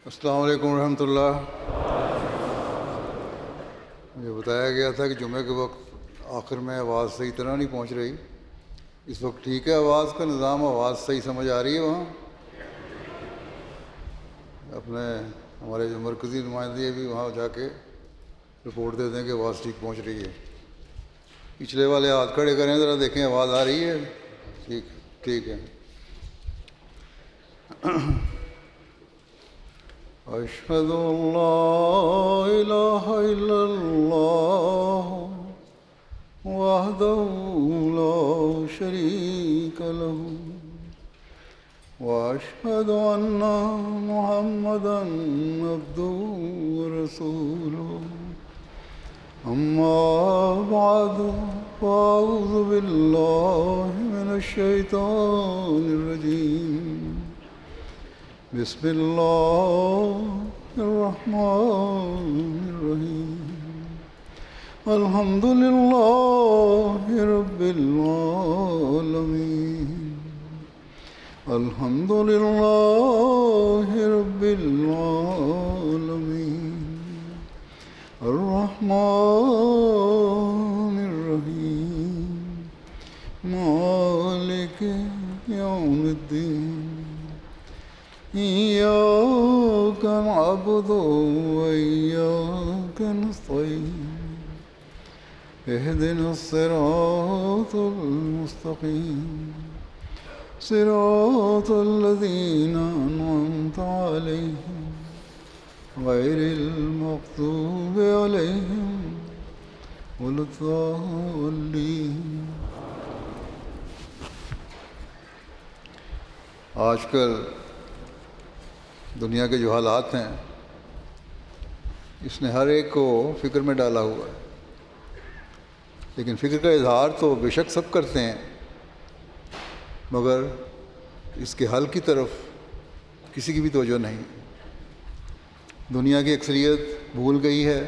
السلام علیکم ورحمۃ اللہ۔ مجھے بتایا گیا تھا کہ جمعے کے وقت آخر میں آواز صحیح طرح نہیں پہنچ رہی۔ اس وقت ٹھیک ہے آواز کا نظام؟ آواز صحیح سمجھ آ رہی ہے وہاں؟ اپنے ہمارے جو مرکزی نمائندے ہیں بھی وہاں جا کے رپورٹ دے دیں کہ آواز ٹھیک پہنچ رہی ہے۔ پچھلے والے ہاتھ کھڑے کریں ذرا دیکھیں آواز آ رہی ہے؟ ٹھیک ہے۔ اشہد ان لا الہ الا اللہ وحدہ لا شریک لہ واشہد ان محمدا عبدہ ورسولہ اما بعد فاعوذ باللہ من الشیطان الرجیم بسم اللہ الرحمن الرحیم الحمد للہ رب العالمین الحمد للہ رب العالمین الرحمن الرحیم مالک یوم الدین إياك نعبد وإياك نستعين اهدنا الصراط المستقيم صراط الذين أنعمت عليهم غير المغضوب عليهم ولا الضالين۔ آج کل دنیا کے جو حالات ہیں اس نے ہر ایک کو فکر میں ڈالا ہوا ہے، لیکن فکر کا اظہار تو بے شک سب کرتے ہیں، مگر اس کے حل کی طرف کسی کی بھی توجہ نہیں۔ دنیا کی اکثریت بھول گئی ہے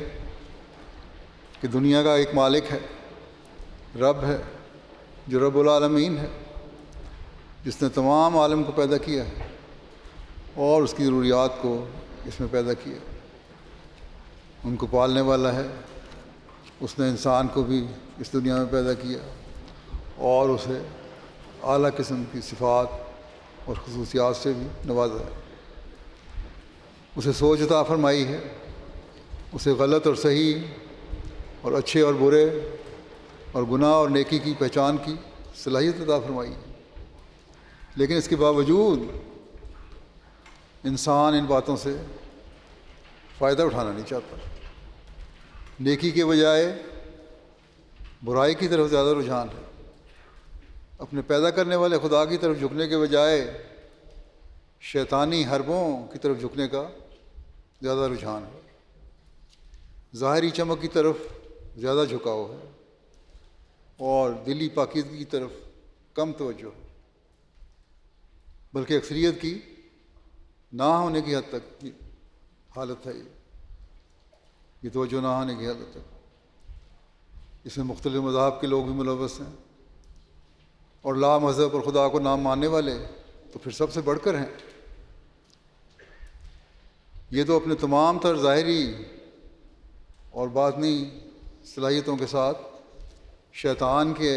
کہ دنیا کا ایک مالک ہے، رب ہے، جو رب العالمین ہے، جس نے تمام عالم کو پیدا کیا ہے اور اس کی ضروریات کو اس میں پیدا کیا، ان کو پالنے والا ہے۔ اس نے انسان کو بھی اس دنیا میں پیدا کیا اور اسے اعلیٰ قسم کی صفات اور خصوصیات سے بھی نوازا ہے۔ اسے سوچ عطا فرمائی ہے، اسے غلط اور صحیح اور اچھے اور برے اور گناہ اور نیکی کی پہچان کی صلاحیت عطا فرمائی ہے، لیکن اس کے باوجود انسان ان باتوں سے فائدہ اٹھانا نہیں چاہتا۔ نیکی کے بجائے برائی کی طرف زیادہ رجحان ہے، اپنے پیدا کرنے والے خدا کی طرف جھکنے کے بجائے شیطانی حربوں کی طرف جھکنے کا زیادہ رجحان ہے، ظاہری چمک کی طرف زیادہ جھکاؤ ہے اور دلی پاکیزگی کی طرف کم توجہ ہے، بلکہ اکثریت کی نہ ہونے کی حد تک کی حالت ہے۔ یہ توجہ نہ ہونے کی حالت ہے۔ اس میں مختلف مذاہب کے لوگ بھی ملوث ہیں، اور لا مذہب اور خدا کو نہ ماننے والے تو پھر سب سے بڑھ کر ہیں۔ یہ تو اپنے تمام تر ظاہری اور باطنی صلاحیتوں کے ساتھ شیطان کے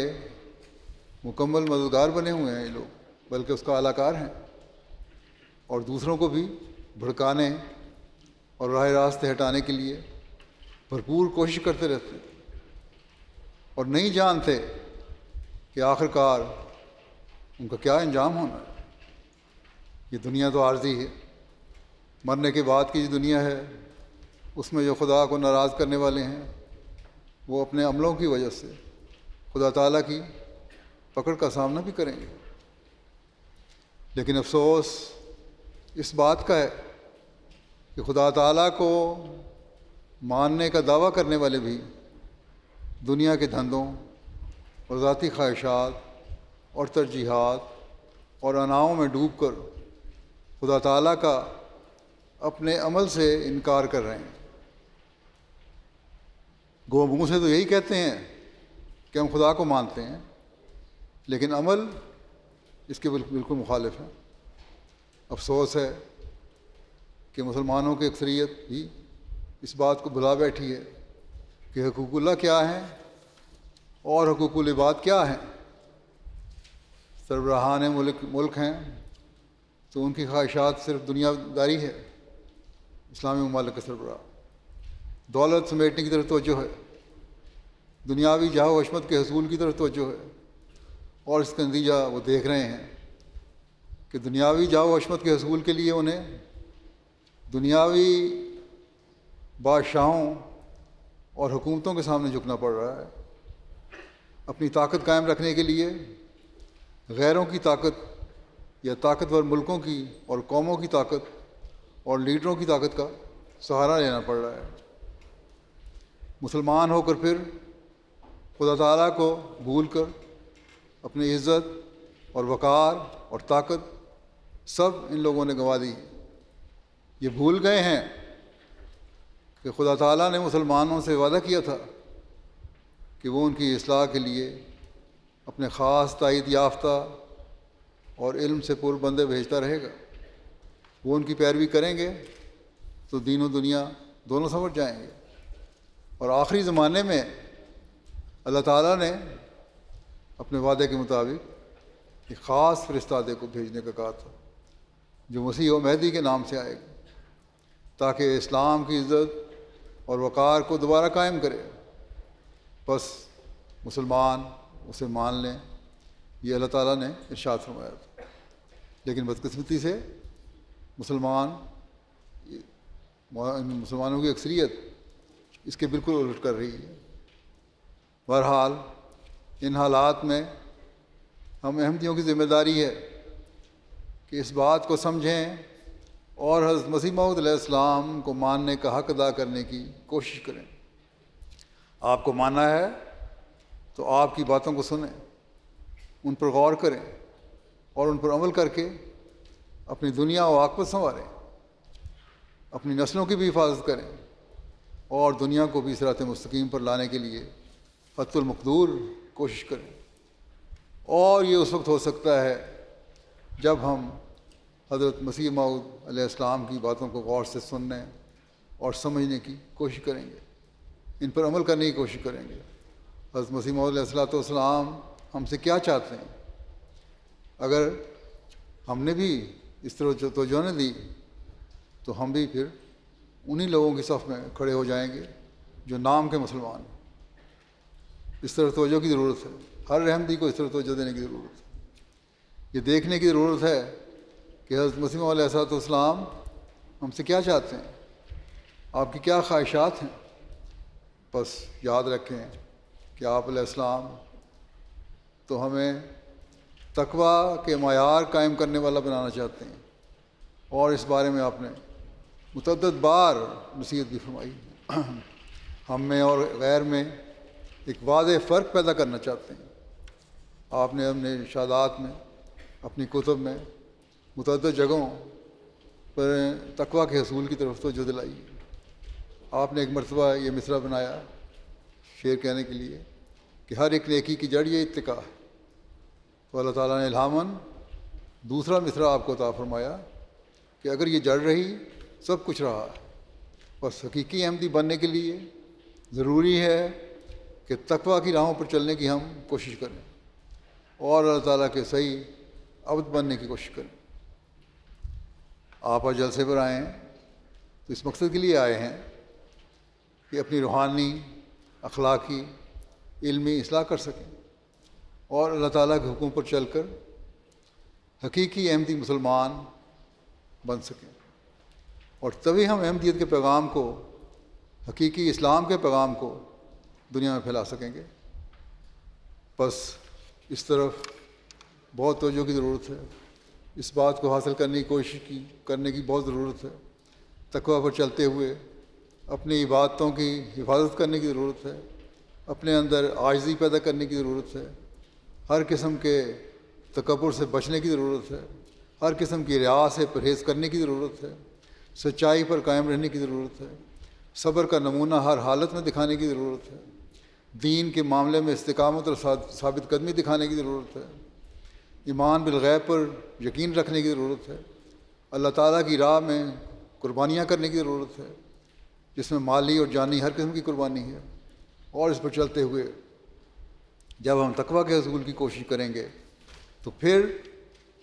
مکمل مددگار بنے ہوئے ہیں یہ لوگ، بلکہ اس کا اعلی کار ہیں، اور دوسروں کو بھی بھڑکانے اور راہ راست ہٹانے کے لیے بھرپور کوشش کرتے رہتے ہیں، اور نہیں جانتے کہ آخر کار ان کا کیا انجام ہونا ہے۔ یہ دنیا تو عارضی ہے، مرنے کے بعد کی جو دنیا ہے اس میں جو خدا کو ناراض کرنے والے ہیں وہ اپنے عملوں کی وجہ سے خدا تعالیٰ کی پکڑ کا سامنا بھی کریں گے، لیکن افسوس اس بات کا ہے کہ خدا تعالیٰ کو ماننے کا دعویٰ کرنے والے بھی دنیا کے دھندوں اور ذاتی خواہشات اور ترجیحات اور اناؤں میں ڈوب کر خدا تعالیٰ کا اپنے عمل سے انکار کر رہے ہیں۔ گو منہ سے تو یہی کہتے ہیں کہ ہم خدا کو مانتے ہیں، لیکن عمل اس کے بالکل مخالف ہے۔ افسوس ہے کہ مسلمانوں کی اکثریت بھی اس بات کو بھلا بیٹھی ہے کہ حقوق اللہ کیا ہیں اور حقوق العباد کیا ہیں۔ سربراہان ملک ہیں تو ان کی خواہشات صرف دنیا داری ہے۔ اسلامی ممالک کے سربراہ دولت سمیٹنے کی طرف توجہ ہے، دنیاوی جاہ و عظمت کے حصول کی طرف توجہ ہے، اور اس کا نتیجہ وہ دیکھ رہے ہیں کہ دنیاوی جاہ و عظمت کے حصول کے لیے انہیں دنیاوی بادشاہوں اور حکومتوں کے سامنے جھکنا پڑ رہا ہے۔ اپنی طاقت قائم رکھنے کے لیے غیروں کی طاقت یا طاقتور ملکوں کی اور قوموں کی طاقت اور لیڈروں کی طاقت کا سہارا لینا پڑ رہا ہے۔ مسلمان ہو کر پھر خدا تعالیٰ کو بھول کر اپنی عزت اور وقار اور طاقت سب ان لوگوں نے گنوا دی۔ یہ بھول گئے ہیں کہ خدا تعالیٰ نے مسلمانوں سے وعدہ کیا تھا کہ وہ ان کی اصلاح کے لیے اپنے خاص تائید یافتہ اور علم سے پر بندے بھیجتا رہے گا۔ وہ ان کی پیروی کریں گے تو دین و دنیا دونوں سنور جائیں گے۔ اور آخری زمانے میں اللہ تعالیٰ نے اپنے وعدے کے مطابق ایک خاص فرستادے کو بھیجنے کا کہا تھا جو مسیح و مہدی کے نام سے آئے گا، تاکہ اسلام کی عزت اور وقار کو دوبارہ قائم کرے۔ بس مسلمان اسے مان لیں، یہ اللہ تعالیٰ نے ارشاد فرمایا تھا۔ لیکن بدقسمتی سے مسلمانوں کی اکثریت اس کے بالکل الٹ کر رہی ہے۔ بہرحال ان حالات میں ہم احمدیوں کی ذمہ داری ہے کہ اس بات کو سمجھیں اور حضرت مسیح موعود علیہ السلام کو ماننے کا حق ادا کرنے کی کوشش کریں۔ آپ کو ماننا ہے تو آپ کی باتوں کو سنیں، ان پر غور کریں اور ان پر عمل کر کے اپنی دنیا و عاقبت سنواریں، اپنی نسلوں کی بھی حفاظت کریں اور دنیا کو بھی صراط مستقیم پر لانے کے لیے حتی المقدور کوشش کریں۔ اور یہ اس وقت ہو سکتا ہے جب ہم حضرت مسیح موعود علیہ السلام کی باتوں کو غور سے سننے اور سمجھنے کی کوشش کریں گے، ان پر عمل کرنے کی کوشش کریں گے۔ حضرت مسیح موعود علیہ السلام ہم سے کیا چاہتے ہیں؟ اگر ہم نے بھی اس طرح توجہ نہ دی تو ہم بھی پھر انہی لوگوں کی صف میں کھڑے ہو جائیں گے جو نام کے مسلمان ہیں۔ اس طرح توجہ کی ضرورت ہے، ہر احمدی کو اس طرح توجہ دینے کی ضرورت ہے۔ یہ دیکھنے کی ضرورت ہے کہ حضرت مسیح موعود علیہ السلام ہم سے کیا چاہتے ہیں، آپ کی کیا خواہشات ہیں۔ بس یاد رکھیں کہ آپ علیہ السلام تو ہمیں تقویٰ کے معیار قائم کرنے والا بنانا چاہتے ہیں، اور اس بارے میں آپ نے متعدد بار نصیحت بھی فرمائی۔ ہم میں اور غیر میں ایک واضح فرق پیدا کرنا چاہتے ہیں۔ آپ نے اپنے ارشادات میں، اپنی کتب میں متعدد جگہوں پر تقویٰ کے حصول کی طرف توجہ دلائی۔ آپ نے ایک مرتبہ یہ مصرع بنایا شعر کہنے کے لیے کہ ہر ایک نیکی کی جڑ یہ اتقا ہے، تو اللہ تعالیٰ نے الہاماً دوسرا مصرع آپ کو عطا فرمایا کہ اگر یہ جڑ رہی سب کچھ رہا ہے۔ بس حقیقی احمدی بننے کے لیے ضروری ہے کہ تقویٰ کی راہوں پر چلنے کی ہم کوشش کریں اور اللہ تعالیٰ کے صحیح عبد بننے کی کوشش کریں۔ آپ آج جلسے پر آئے ہیں تو اس مقصد کے لیے آئے ہیں کہ اپنی روحانی، اخلاقی، علمی اصلاح کر سکیں اور اللہ تعالیٰ کے حکم پر چل کر حقیقی احمدی مسلمان بن سکیں، اور تبھی ہم احمدیت کے پیغام کو، حقیقی اسلام کے پیغام کو دنیا میں پھیلا سکیں گے۔ بس اس طرف بہت توجہ کی ضرورت ہے، اس بات کو حاصل کرنے کی کوشش کرنے کی بہت ضرورت ہے۔ تقویٰ پر چلتے ہوئے اپنی عبادتوں کی حفاظت کرنے کی ضرورت ہے، اپنے اندر عاجزی پیدا کرنے کی ضرورت ہے، ہر قسم کے تکبر سے بچنے کی ضرورت ہے، ہر قسم کی ریا سے پرہیز کرنے کی ضرورت ہے، سچائی پر قائم رہنے کی ضرورت ہے، صبر کا نمونہ ہر حالت میں دکھانے کی ضرورت ہے، دین کے معاملے میں استقامت اور ثابت قدمی دکھانے کی ضرورت ہے، ایمان بالغیب پر یقین رکھنے کی ضرورت ہے، اللہ تعالیٰ کی راہ میں قربانیاں کرنے کی ضرورت ہے، جس میں مالی اور جانی ہر قسم کی قربانی ہے، اور اس پر چلتے ہوئے جب ہم تقویٰ کے حصول کی کوشش کریں گے تو پھر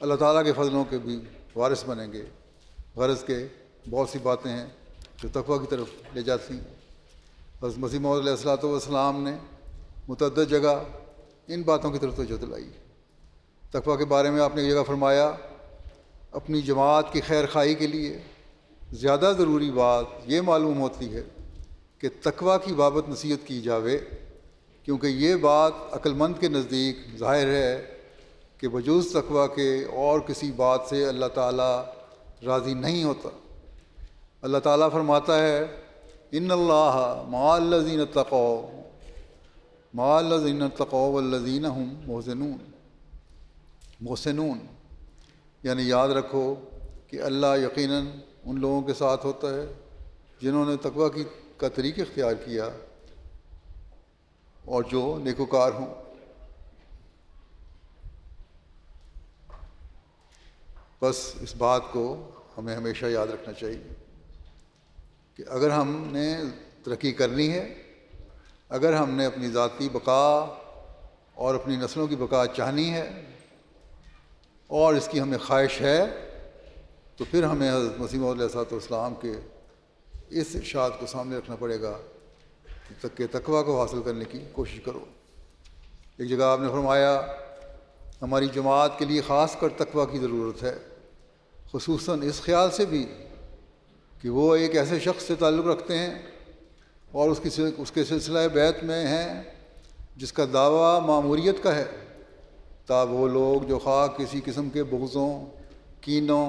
اللہ تعالیٰ کے فضلوں کے بھی وارث بنیں گے۔ غرض کے بہت سی باتیں ہیں جو تقویٰ کی طرف لے جاتی ہیں۔ حضرت مسیح موعود علیہ الصلوۃ والسلام نے متعدد جگہ ان باتوں کی طرف توجہ دلائی۔ تقویٰ کے بارے میں آپ نے ایک جگہ فرمایا، اپنی جماعت کی خیر خواہی کے لیے زیادہ ضروری بات یہ معلوم ہوتی ہے کہ تقویٰ کی بابت نصیحت کی جاوے، کیونکہ یہ بات عقل مند کے نزدیک ظاہر ہے کہ بجوز تقویٰ کے اور کسی بات سے اللہ تعالیٰ راضی نہیں ہوتا۔ اللہ تعالیٰ فرماتا ہے، ان اللہ مع الذین اتقوا والذین هم محسنون، یعنی یاد رکھو کہ اللہ یقیناً ان لوگوں کے ساتھ ہوتا ہے جنہوں نے تقویٰ کا طریق اختیار کیا اور جو نیکوکار ہوں۔ بس اس بات کو ہمیں ہمیشہ یاد رکھنا چاہیے کہ اگر ہم نے ترقی کرنی ہے، اگر ہم نے اپنی ذاتی بقا اور اپنی نسلوں کی بقا چاہنی ہے اور اس کی ہمیں خواہش ہے، تو پھر ہمیں حضرت مسیح موعود علیہ الصلوۃ والسلام کے اس ارشاد کو سامنے رکھنا پڑے گا کہ تقویٰ کو حاصل کرنے کی کوشش کرو۔ ایک جگہ آپ نے فرمایا، ہماری جماعت کے لیے خاص کر تقویٰ کی ضرورت ہے، خصوصاً اس خیال سے بھی کہ وہ ایک ایسے شخص سے تعلق رکھتے ہیں اور اس کے سلسلہ بیعت میں ہیں جس کا دعویٰ ماموریت کا ہے، تاب وہ لوگ جو خواہ کسی قسم کے بغضوں، کینوں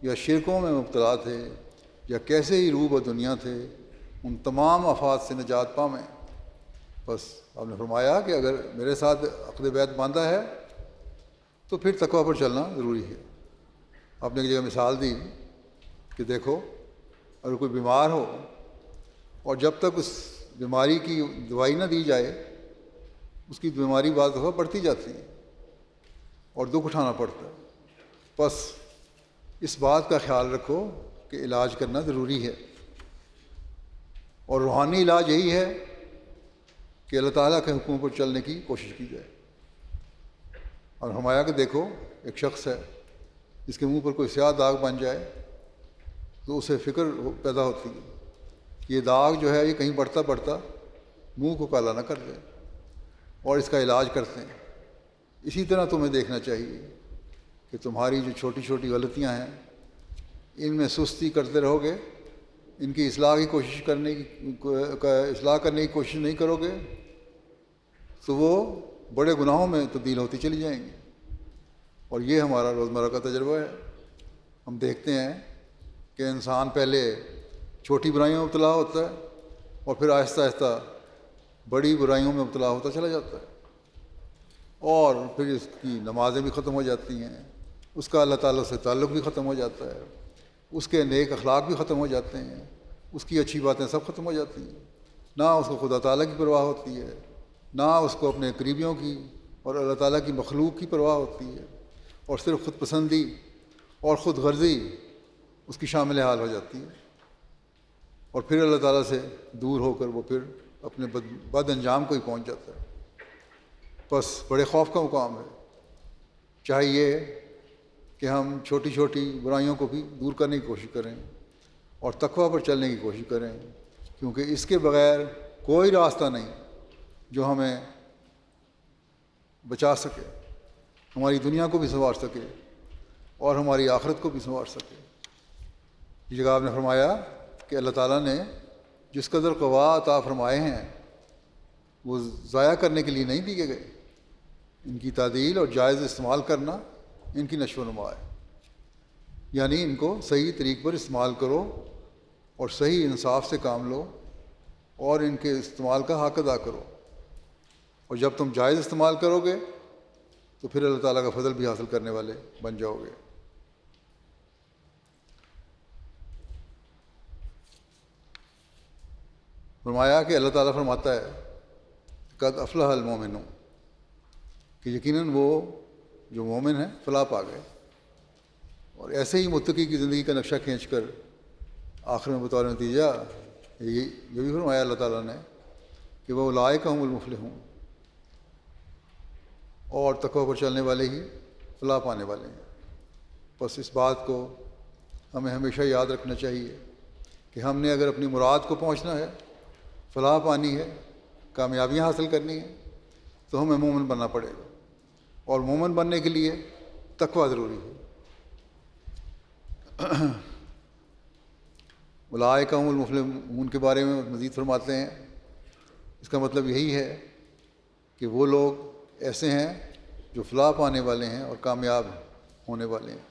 یا شرکوں میں مبتلا تھے یا کیسے ہی روح و دنیا تھے، ان تمام آفات سے نجات پامیں۔ بس آپ نے فرمایا کہ اگر میرے ساتھ عقد بیعت باندھا ہے تو پھر تقویٰ پر چلنا ضروری ہے۔ آپ نے ایک جگہ مثال دی کہ دیکھو، اگر کوئی بیمار ہو اور جب تک اس بیماری کی دوائی نہ دی جائے اس کی بیماری بعض دفعہ بڑھتی جاتی ہے اور دکھ اٹھانا پڑتا ہے۔ بس اس بات کا خیال رکھو کہ علاج کرنا ضروری ہے، اور روحانی علاج یہی ہے کہ اللہ تعالیٰ کے حکموں پر چلنے کی کوشش کی جائے۔ اور فرمایا کہ دیکھو، ایک شخص ہے جس کے منہ پر کوئی سیاہ داغ بن جائے تو اسے فکر پیدا ہوتی ہے، یہ داغ جو ہے یہ کہیں بڑھتا بڑھتا منہ کو کالا نہ کر دے، اور اس کا علاج کرتے ہیں۔ اسی طرح تمہیں دیکھنا چاہیے کہ تمہاری جو چھوٹی چھوٹی غلطیاں ہیں ان میں سستی کرتے رہو گے، ان کی اصلاح کرنے کی کوشش نہیں کرو گے تو وہ بڑے گناہوں میں تبدیل ہوتی چلی جائیں گی۔ اور یہ ہمارا روزمرہ کا تجربہ ہے۔ ہم دیکھتے ہیں کہ انسان پہلے چھوٹی برائیوں میں مبتلا ہوتا ہے اور پھر آہستہ آہستہ بڑی برائیوں میں مبتلا ہوتا چلا جاتا ہے، اور پھر اس کی نمازیں بھی ختم ہو جاتی ہیں، اس کا اللہ تعالیٰ سے تعلق بھی ختم ہو جاتا ہے، اس کے نیک اخلاق بھی ختم ہو جاتے ہیں، اس کی اچھی باتیں سب ختم ہو جاتی ہیں، نہ اس کو خدا تعالیٰ کی پرواہ ہوتی ہے، نہ اس کو اپنے قریبیوں کی اور اللہ تعالیٰ کی مخلوق کی پرواہ ہوتی ہے، اور صرف خود پسندی اور خود غرضی اس کی شامل حال ہو جاتی ہے، اور پھر اللہ تعالیٰ سے دور ہو کر وہ پھر اپنے بد انجام کو ہی پہنچ جاتا ہے۔ بس بڑے خوف کا مقام ہے۔ چاہیے کہ ہم چھوٹی چھوٹی برائیوں کو بھی دور کرنے کی کوشش کریں اور تقویٰ پر چلنے کی کوشش کریں، کیونکہ اس کے بغیر کوئی راستہ نہیں جو ہمیں بچا سکے، ہماری دنیا کو بھی سنوار سکے اور ہماری آخرت کو بھی سنوار سکے۔ یہ جگہ آپ نے فرمایا کہ اللہ تعالیٰ نے جس قدر قوا عطا فرمائے ہیں وہ ضائع کرنے کے لیے نہیں دیے گئے، ان کی تعدیل اور جائز استعمال کرنا ان کی نشو و نما ہے، یعنی ان کو صحیح طریق پر استعمال کرو اور صحیح انصاف سے کام لو اور ان کے استعمال کا حق ادا کرو، اور جب تم جائز استعمال کرو گے تو پھر اللہ تعالیٰ کا فضل بھی حاصل کرنے والے بن جاؤ گے۔ فرمایا کہ اللہ تعالیٰ فرماتا ہے قد افلح المومنون، کہ یقیناً وہ جو مومن ہیں فلاح پا گئے۔ اور ایسے ہی متقی کی زندگی کا نقشہ کھینچ کر آخر میں بطور نتیجہ یہ بھی فرمایا اللہ تعالیٰ نے کہ وہ اولئک هم المفلحون، اور تقوی پر چلنے والے ہی فلاح پانے والے ہیں۔ بس اس بات کو ہمیں ہمیشہ یاد رکھنا چاہیے کہ ہم نے اگر اپنی مراد کو پہنچنا ہے، فلاح پانی ہے، کامیابیاں حاصل کرنی ہے، تو ہمیں مومن بننا پڑے گا، اور مومن بننے کے لیے تقوی ضروری ہے۔ اولئک هم المفلحون کے بارے میں مزید فرماتے ہیں، اس کا مطلب یہی ہے کہ وہ لوگ ایسے ہیں جو فلاح پانے والے ہیں اور کامیاب ہونے والے ہیں،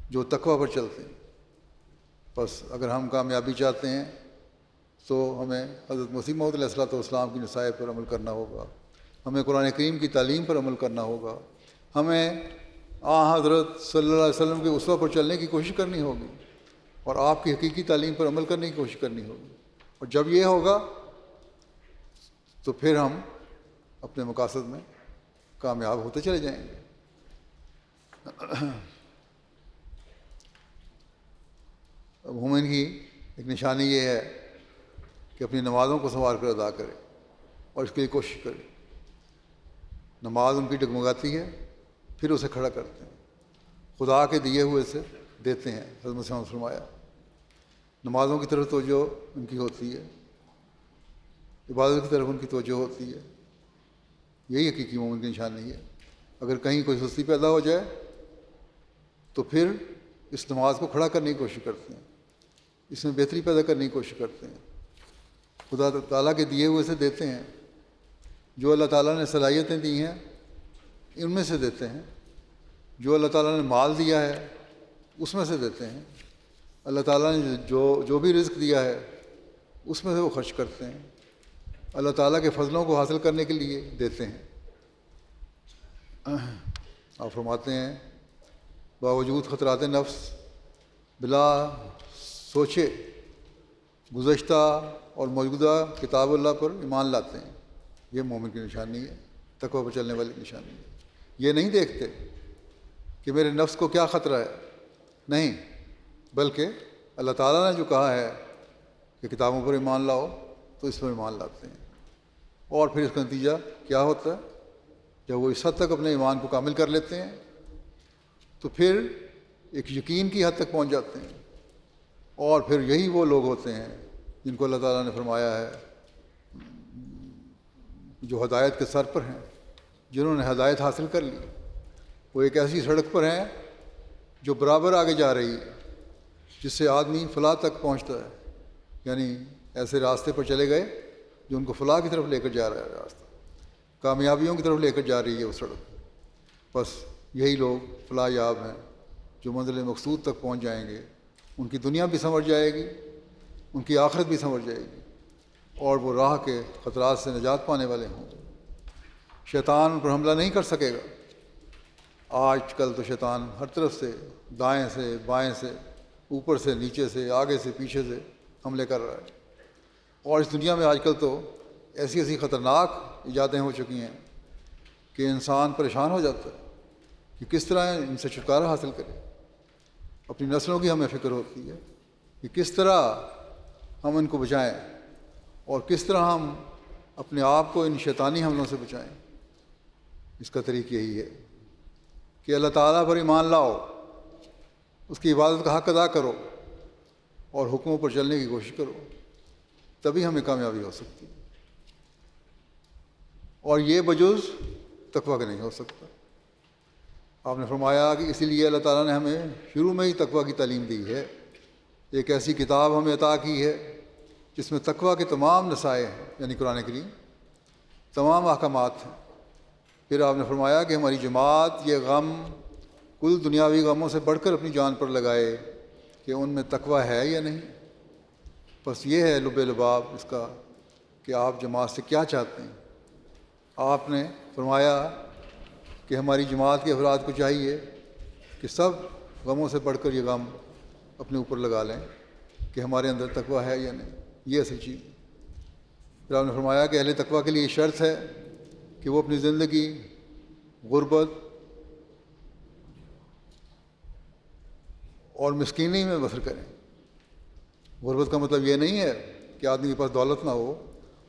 جو تقوی پر چلتے ہیں۔ بس اگر ہم کامیابی چاہتے ہیں تو ہمیں حضرت مسیح موعود علیہ السلام کی نصائح پر عمل کرنا ہوگا، ہمیں قرآن کریم کی تعلیم پر عمل کرنا ہوگا، ہمیں حضرت صلی اللہ علیہ وسلم کے اسوہ پر چلنے کی کوشش کرنی ہوگی، اور آپ کی حقیقی تعلیم پر عمل کرنے کی کوشش کرنی ہوگی۔ اور جب یہ ہوگا تو پھر ہم اپنے مقاصد میں کامیاب ہوتے چلے جائیں گے۔ اب مومن کی ایک نشانی یہ ہے کہ اپنی نمازوں کو سنوار کر ادا کرے اور اس کے لیے کوشش کرے۔ نماز ان کی ڈگمگاتی ہے، پھر اسے کھڑا کرتے ہیں، خدا کے دیے ہوئے سے دیتے ہیں۔ حضرت مسیح نے فرمایا نمازوں کی طرف توجہ ان کی ہوتی ہے، عبادت کی طرف ان کی توجہ ہوتی ہے، یہی حقیقی مومن کی نشانی ہے۔ اگر کہیں کوئی سستی پیدا ہو جائے تو پھر اس نماز کو کھڑا کرنے کی کوشش کرتے ہیں، اس میں بہتری پیدا کرنے کی کوشش کرتے ہیں، خدا تعالیٰ کے دیے ہوئے سے دیتے ہیں، جو اللہ تعالیٰ نے صلاحیتیں دی ہیں ان میں سے دیتے ہیں، جو اللہ تعالیٰ نے مال دیا ہے اس میں سے دیتے ہیں، اللہ تعالیٰ نے جو بھی رزق دیا ہے اس میں سے وہ خرچ کرتے ہیں، اللہ تعالیٰ کے فضلوں کو حاصل کرنے کے لیے دیتے ہیں۔ آپ فرماتے ہیں باوجود خطرات نفس بلا سوچے گزشتہ اور موجودہ کتاب اللہ پر ایمان لاتے ہیں۔ یہ مومن کی نشانی ہے، تقوی پر چلنے والی نشانی ہے۔ یہ نہیں دیکھتے کہ میرے نفس کو کیا خطرہ ہے، نہیں، بلکہ اللہ تعالیٰ نے جو کہا ہے کہ کتابوں پر ایمان لاؤ تو اس پر ایمان لاتے ہیں، اور پھر اس کا نتیجہ کیا ہوتا ہے؟ جب وہ اس حد تک اپنے ایمان کو کامل کر لیتے ہیں تو پھر ایک یقین کی حد تک پہنچ جاتے ہیں، اور پھر یہی وہ لوگ ہوتے ہیں جن کو اللہ تعالیٰ نے فرمایا ہے جو ہدایت کے سر پر ہیں، جنہوں نے ہدایت حاصل کر لی، وہ ایک ایسی سڑک پر ہیں جو برابر آگے جا رہی ہے، جس سے آدمی فلاح تک پہنچتا ہے، یعنی ایسے راستے پر چلے گئے جو ان کو فلاح کی طرف لے کر جا رہا ہے، راستہ کامیابیوں کی طرف لے کر جا رہی ہے وہ سڑک۔ بس یہی لوگ فلاح یاب ہیں جو منزل مقصود تک پہنچ جائیں گے، ان کی دنیا بھی سنور جائے گی، ان کی آخرت بھی سنور جائے گی، اور وہ راہ کے خطرات سے نجات پانے والے ہوں گے۔ شیطان ان پر حملہ نہیں کر سکے گا۔ آج کل تو شیطان ہر طرف سے، دائیں سے بائیں سے، اوپر سے نیچے سے، آگے سے پیچھے سے حملے کر رہا ہے، اور اس دنیا میں آج کل تو ایسی ایسی خطرناک ایجادیں ہو چکی ہیں کہ انسان پریشان ہو جاتا ہے کہ کس طرح ان سے چھٹکارا حاصل کرے۔ اپنی نسلوں کی ہمیں فکر ہوتی ہے کہ کس طرح ہم ان کو بچائیں، اور کس طرح ہم اپنے آپ کو ان شیطانی حملوں سے بچائیں۔ اس کا طریق یہی ہے کہ اللہ تعالیٰ پر ایمان لاؤ، اس کی عبادت کا حق ادا کرو، اور حکموں پر چلنے کی کوشش کرو، تبھی ہمیں کامیابی ہو سکتی ہے، اور یہ بجز تقوی کا نہیں ہو سکتا۔ آپ نے فرمایا کہ اسی لیے اللہ تعالیٰ نے ہمیں شروع میں ہی تقوی کی تعلیم دی ہے، ایک ایسی کتاب ہمیں عطا کی ہے جس میں تقوی کے تمام نصائح ہیں، یعنی قرآن کریم تمام احکامات ہیں۔ پھر آپ نے فرمایا کہ ہماری جماعت یہ غم کل دنیاوی غموں سے بڑھ کر اپنی جان پر لگائے کہ ان میں تقوی ہے یا نہیں۔ بس یہ ہے لب لباب اس کا کہ آپ جماعت سے کیا چاہتے ہیں۔ آپ نے فرمایا کہ ہماری جماعت کے افراد کو چاہیے کہ سب غموں سے بڑھ کر یہ غم اپنے اوپر لگا لیں کہ ہمارے اندر تقوی ہے یا نہیں، یہ اصل چیز۔ پھر آپ نے فرمایا کہ اہل تقوی کے لیے شرط ہے کہ وہ اپنی زندگی غربت اور مسکینی میں بسر کریں، غربت کا مطلب یہ نہیں ہے کہ آدمی کے پاس دولت نہ ہو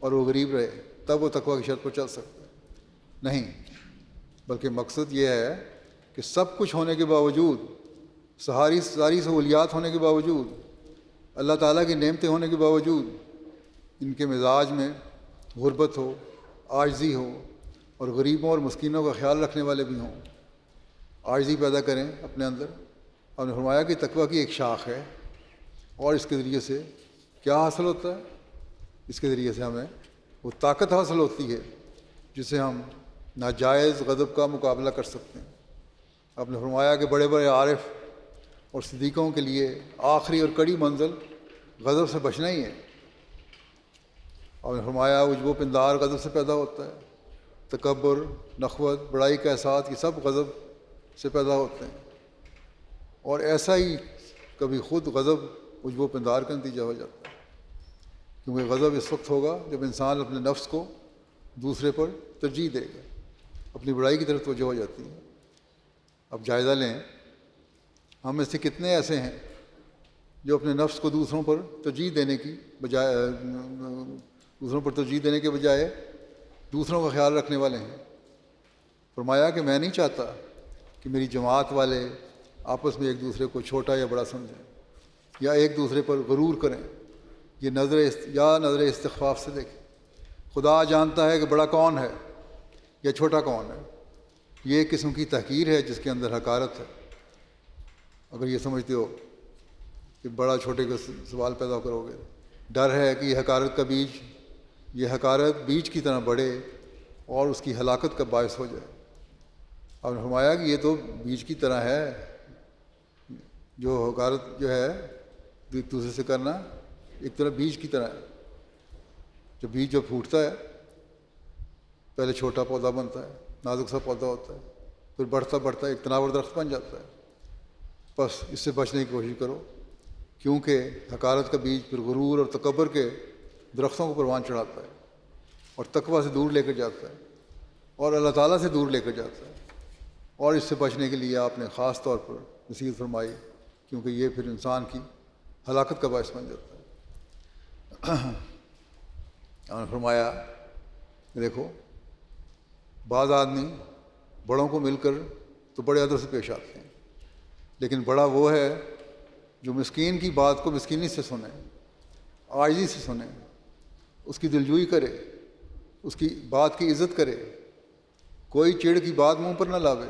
اور وہ غریب رہے تب وہ تقویٰ کی شرط پر چل سکتا ہے، نہیں، بلکہ مقصد یہ ہے کہ سب کچھ ہونے کے باوجود، ساری سہولیات ہونے کے باوجود، اللہ تعالیٰ کی نعمتیں ہونے کے باوجود ان کے مزاج میں غربت ہو، عاجزی ہو، اور غریبوں اور مسکینوں کا خیال رکھنے والے بھی ہوں، عاجزی پیدا کریں اپنے اندر۔ آپ نے فرمایا کہ تقویٰ کی ایک شاخ ہے، اور اس کے ذریعے سے کیا حاصل ہوتا ہے؟ اس کے ذریعے سے ہمیں وہ طاقت حاصل ہوتی ہے جس سے ہم ناجائز غضب کا مقابلہ کر سکتے ہیں۔ آپ نے فرمایا کہ بڑے بڑے عارف اور صدیقوں کے لیے آخری اور کڑی منزل غضب سے بچنا ہی ہے۔ آپ نے فرمایا عجب و پندار غضب سے پیدا ہوتا ہے، تکبر، نخوت، بڑائی کا احساس، یہ سب غضب سے پیدا ہوتے ہیں، اور ایسا ہی کبھی خود غضب عجب و پندار کا نتیجہ ہو جاتا ہے، کیونکہ غضب اس وقت ہوگا جب انسان اپنے نفس کو دوسرے پر ترجیح دے گا، اپنی بڑائی کی طرف توجہ ہو جاتی ہے۔ اب جائزہ لیں، ہم میں سے کتنے ایسے ہیں جو اپنے نفس کو دوسروں پر ترجیح دینے کے بجائے دوسروں کا خیال رکھنے والے ہیں۔ فرمایا کہ میں نہیں چاہتا کہ میری جماعت والے آپس میں ایک دوسرے کو چھوٹا یا بڑا سمجھیں یا ایک دوسرے پر غرور کریں، یہ نظر استخفاف سے دیکھیں۔ خدا جانتا ہے کہ بڑا کون ہے یا چھوٹا کون ہے، یہ ایک قسم کی تحقیر ہے جس کے اندر حقارت ہے۔ اگر یہ سمجھتے ہو کہ بڑا چھوٹے کا سوال پیدا کرو گے، ڈر ہے کہ یہ حقارت بیج کی طرح بڑھے اور اس کی ہلاکت کا باعث ہو جائے۔ آپ نے فرمایا کہ یہ تو بیج کی طرح ہے، جو حقارت جو ہے دوسرے سے کرنا ایک طرح بیج کی طرح ہے۔ جو پھوٹتا ہے پہلے چھوٹا پودا بنتا ہے، نازک سا پودا ہوتا ہے، پھر بڑھتا بڑھتا ایک تناور درخت بن جاتا ہے۔ بس اس سے بچنے کی کوشش کرو، کیونکہ حقارت کا بیج پھر غرور اور تکبر کے درختوں کو پروان چڑھاتا ہے اور تقویٰ سے دور لے کر جاتا ہے اور اللہ تعالیٰ سے دور لے کر جاتا ہے۔ اور اس سے بچنے کے لیے آپ نے خاص طور پر نصیحت فرمائی، کیونکہ یہ پھر انسان کی ہلاکت کا باعث بن جاتا ہے۔ آپ نے فرمایا کہ دیکھو، بعض آدمی بڑوں کو مل کر تو بڑے ادب سے پیش آتے ہیں، لیکن بڑا وہ ہے جو مسکین کی بات کو مسکینی سے سنے، عاجزی سے سنے، اس کی دلجوئی کرے، اس کی بات کی عزت کرے، کوئی چڑ کی بات منہ پر نہ لاوے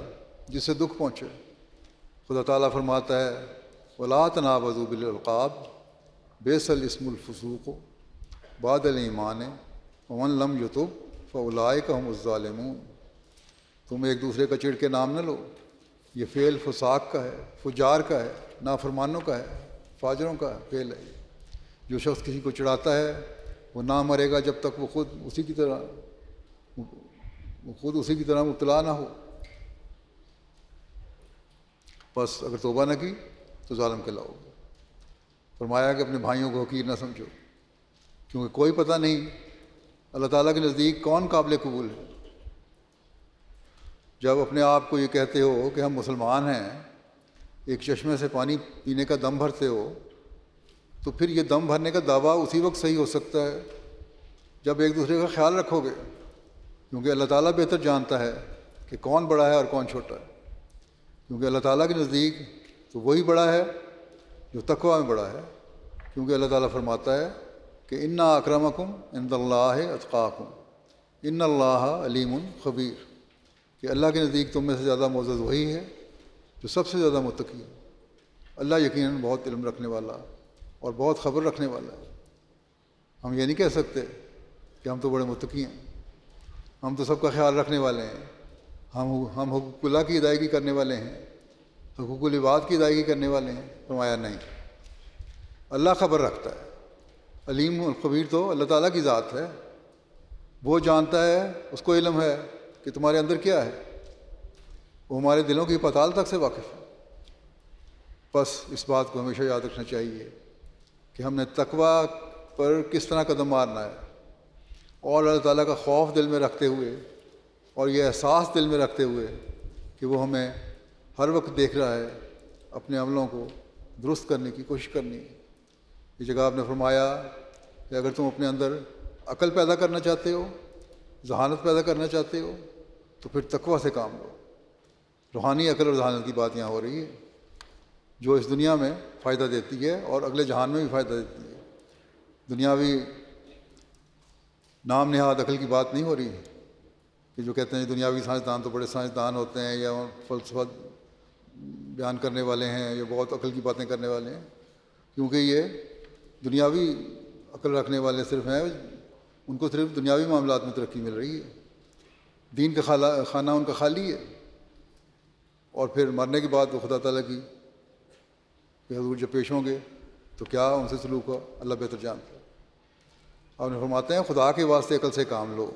جس سے دکھ پہنچے۔ خدا تعالیٰ فرماتا ہے وَلَا تَنَابَزُوا بِالْأَلْقَابِ بِئْسَ الِاسْمُ الْفُسُوقُ بَعْدَ الْإِیمَانِ وَمَن لَّمْ يَتُبْ فَأُولَٰئِکَ هُمُ الظَّالِمُونَ۔ تم ایک دوسرے کا چڑھ کے نام نہ لو، یہ فعل فساق کا ہے، فجار کا ہے، نافرمانوں کا ہے، فاجروں کا فعل ہے۔ جو شخص کسی کو چڑھاتا ہے وہ نہ مرے گا جب تک وہ خود اسی کی طرح مبتلا نہ ہو۔ بس اگر توبہ نہ کی تو ظالم کہلاؤ گے۔ فرمایا کہ اپنے بھائیوں کو حقیر نہ سمجھو، کیونکہ کوئی پتہ نہیں اللہ تعالیٰ کے نزدیک کون قابل قبول ہے۔ جب اپنے آپ کو یہ کہتے ہو کہ ہم مسلمان ہیں، ایک چشمے سے پانی پینے کا دم بھرتے ہو، تو پھر یہ دم بھرنے کا دعویٰ اسی وقت صحیح ہو سکتا ہے جب ایک دوسرے کا خیال رکھو گے، کیونکہ اللہ تعالیٰ بہتر جانتا ہے کہ کون بڑا ہے اور کون چھوٹا ہے۔ کیونکہ اللہ تعالیٰ کے نزدیک تو وہی بڑا ہے جو تقویٰ میں بڑا ہے، کیونکہ اللہ تعالیٰ فرماتا ہے کہ انا اکرمکم عند اللہ اتقاکم ان اللہ علیم خبیر، کہ اللہ کے نزدیک تم میں سے زیادہ معزز وہی ہے جو سب سے زیادہ متقی ہے۔ اللہ یقیناً بہت علم رکھنے والا اور بہت خبر رکھنے والا ہے۔ ہم یہ نہیں کہہ سکتے کہ ہم تو بڑے متقی ہیں، ہم تو سب کا خیال رکھنے والے ہیں، ہم حقوق اللہ کی ادائیگی کرنے والے ہیں، حقوق العباد کی ادائیگی کرنے والے ہیں۔ فرمایا نہیں، اللہ خبر رکھتا ہے۔ علیم الخبیر تو اللہ تعالیٰ کی ذات ہے، وہ جانتا ہے، اس کو علم ہے کہ تمہارے اندر کیا ہے، وہ ہمارے دلوں کی پتال تک سے واقف ہے۔ بس اس بات کو ہمیشہ یاد رکھنا چاہیے کہ ہم نے تقویٰ پر کس طرح قدم مارنا ہے، اور اللہ تعالیٰ کا خوف دل میں رکھتے ہوئے اور یہ احساس دل میں رکھتے ہوئے کہ وہ ہمیں ہر وقت دیکھ رہا ہے، اپنے عملوں کو درست کرنے کی کوشش کرنی ہے۔ یہ جگہ آپ نے فرمایا کہ اگر تم اپنے اندر عقل پیدا کرنا چاہتے ہو، ذہانت پیدا کرنا چاہتے ہو، تو پھر تقویٰ سے کام لو۔ روحانی عقل اور ذہانت کی بات یہاں ہو رہی ہے، جو اس دنیا میں فائدہ دیتی ہے اور اگلے جہان میں بھی فائدہ دیتی ہے۔ دنیاوی نام نہاد عقل کی بات نہیں ہو رہی کہ جو کہتے ہیں دنیاوی سائنسدان تو بڑے سائنسدان ہوتے ہیں، یا فلسفہ بیان کرنے والے ہیں، یا بہت عقل کی باتیں کرنے والے ہیں، کیونکہ یہ دنیاوی عقل رکھنے والے صرف ہیں، ان کو صرف دنیاوی معاملات میں ترقی مل رہی ہے، دین کا خانہ ان کا خالی ہے، اور پھر مرنے کے بعد وہ خدا تعالیٰ کی کہ حضور جب پیش ہوں گے تو کیا ان سے سلوک ہو، اللہ بہتر جانتا ہے۔ آپ نے فرماتے ہیں خدا کے واسطے عقل سے کام لو،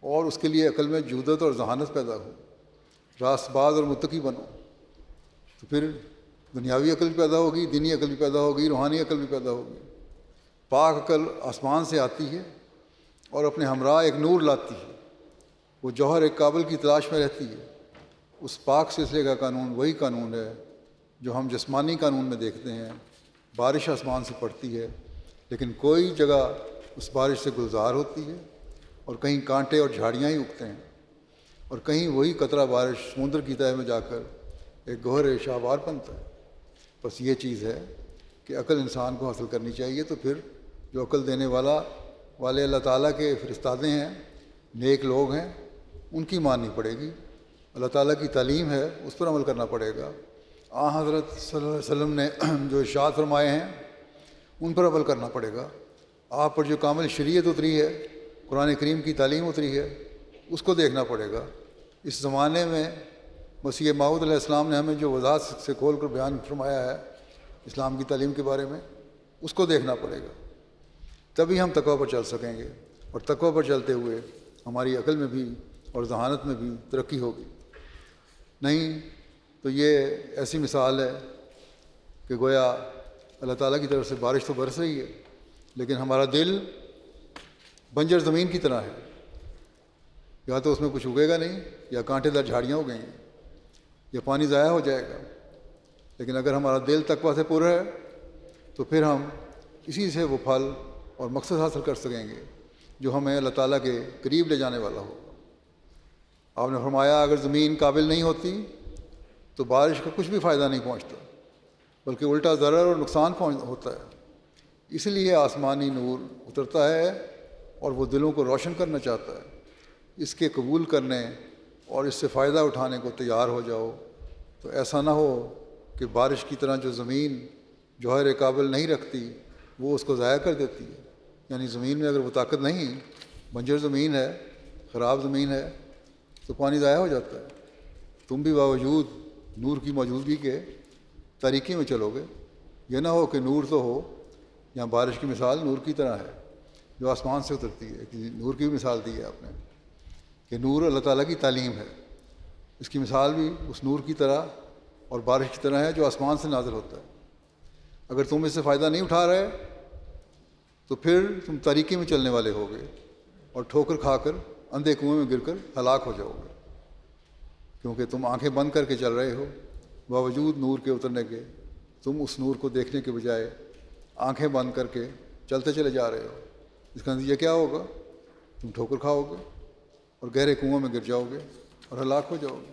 اور اس کے لیے عقل میں جودت اور ذہانت پیدا ہو، راست باز اور متقی بنو، تو پھر دنیاوی عقل بھی پیدا ہوگی، دینی عقل بھی پیدا ہوگی، روحانی عقل بھی پیدا ہوگی۔ پاک عقل آسمان سے آتی ہے اور اپنے ہمراہ ایک نور لاتی ہے، وہ جوہر ایک قابل کی تلاش میں رہتی ہے۔ اس پاک سلسلے کا قانون وہی قانون ہے جو ہم جسمانی قانون میں دیکھتے ہیں۔ بارش آسمان سے پڑتی ہے، لیکن کوئی جگہ اس بارش سے گلزار ہوتی ہے، اور کہیں کانٹے اور جھاڑیاں ہی اگتے ہیں، اور کہیں وہی قطرہ بارش سمندر کی تہہ میں جا کر ایک گوہر شاہوار بنتا ہے۔ بس یہ چیز ہے کہ عقل انسان کو حاصل کرنی چاہیے، تو پھر جو عقل دینے والے اللہ تعالیٰ کے فرستادے ہیں، نیک لوگ ہیں، ان کی ماننی پڑے گی۔ اللہ تعالیٰ کی تعلیم ہے، اس پر عمل کرنا پڑے گا۔ حضرت صلی اللہ علیہ وسلم نے جو ارشاد فرمائے ہیں ان پر عمل کرنا پڑے گا۔ آپ پر جو کامل شریعت اتری ہے، قرآن کریم کی تعلیم اتری ہے، اس کو دیکھنا پڑے گا۔ اس زمانے میں مسیح موعود علیہ السلام نے ہمیں جو وضاحت سے کھول کر بیان فرمایا ہے اسلام کی تعلیم کے بارے میں، اس کو دیکھنا پڑے گا، تبھی ہم تقویٰ پر چل سکیں گے، اور تقویٰ پر چلتے ہوئے ہماری عقل میں بھی اور ذہانت میں بھی ترقی ہوگی۔ نہیں تو یہ ایسی مثال ہے کہ گویا اللہ تعالیٰ کی طرف سے بارش تو برس رہی ہے، لیکن ہمارا دل بنجر زمین کی طرح ہے، یا تو اس میں کچھ اگے گا نہیں، یا کانٹے دار جھاڑیاں اگیں گی، یا پانی ضائع ہو جائے گا۔ لیکن اگر ہمارا دل تقویٰ سے پر ہے تو پھر ہم اسی سے وہ پھل اور مقصد حاصل کر سکیں گے جو ہمیں اللہ تعالیٰ کے قریب لے جانے والا ہوگا۔ آپ نے فرمایا اگر زمین قابل نہیں ہوتی تو بارش کا کچھ بھی فائدہ نہیں پہنچتا، بلکہ الٹا ضرر اور نقصان ہوتا ہے۔ اس لیے آسمانی نور اترتا ہے اور وہ دلوں کو روشن کرنا چاہتا ہے۔ اس کے قبول کرنے اور اس سے فائدہ اٹھانے کو تیار ہو جاؤ، تو ایسا نہ ہو کہ بارش کی طرح جو زمین جوہر قابل نہیں رکھتی وہ اس کو ضائع کر دیتی ہے۔ یعنی زمین میں اگر وہ طاقت نہیں، بنجر زمین ہے، خراب زمین ہے، تو پانی ضائع ہو جاتا ہے۔ تم بھی باوجود نور کی موجودگی کے تاریکی میں چلو گے۔ یہ نہ ہو کہ نور تو ہو، یہاں بارش کی مثال نور کی طرح ہے جو آسمان سے اترتی ہے۔ نور کی بھی مثال دی ہے آپ نے کہ نور اللہ تعالیٰ کی تعلیم ہے، اس کی مثال بھی اس نور کی طرح اور بارش کی طرح ہے جو آسمان سے نازل ہوتا ہے۔ اگر تم اس سے فائدہ نہیں اٹھا رہے تو پھر تم تاریکی میں چلنے والے ہوگے اور ٹھوکر کھا کر اندھے کنویں میں گر کر ہلاک ہو جاؤ گے، کیونکہ تم آنکھیں بند کر کے چل رہے ہو۔ باوجود نور کے اترنے کے تم اس نور کو دیکھنے کے بجائے آنکھیں بند کر کے چلتے چلے جا رہے ہو۔ اس کا نتیجہ کیا ہوگا؟ تم ٹھوکر کھاؤ گے اور گہرے کنویں میں گر جاؤ گے اور ہلاک ہو جاؤ گے۔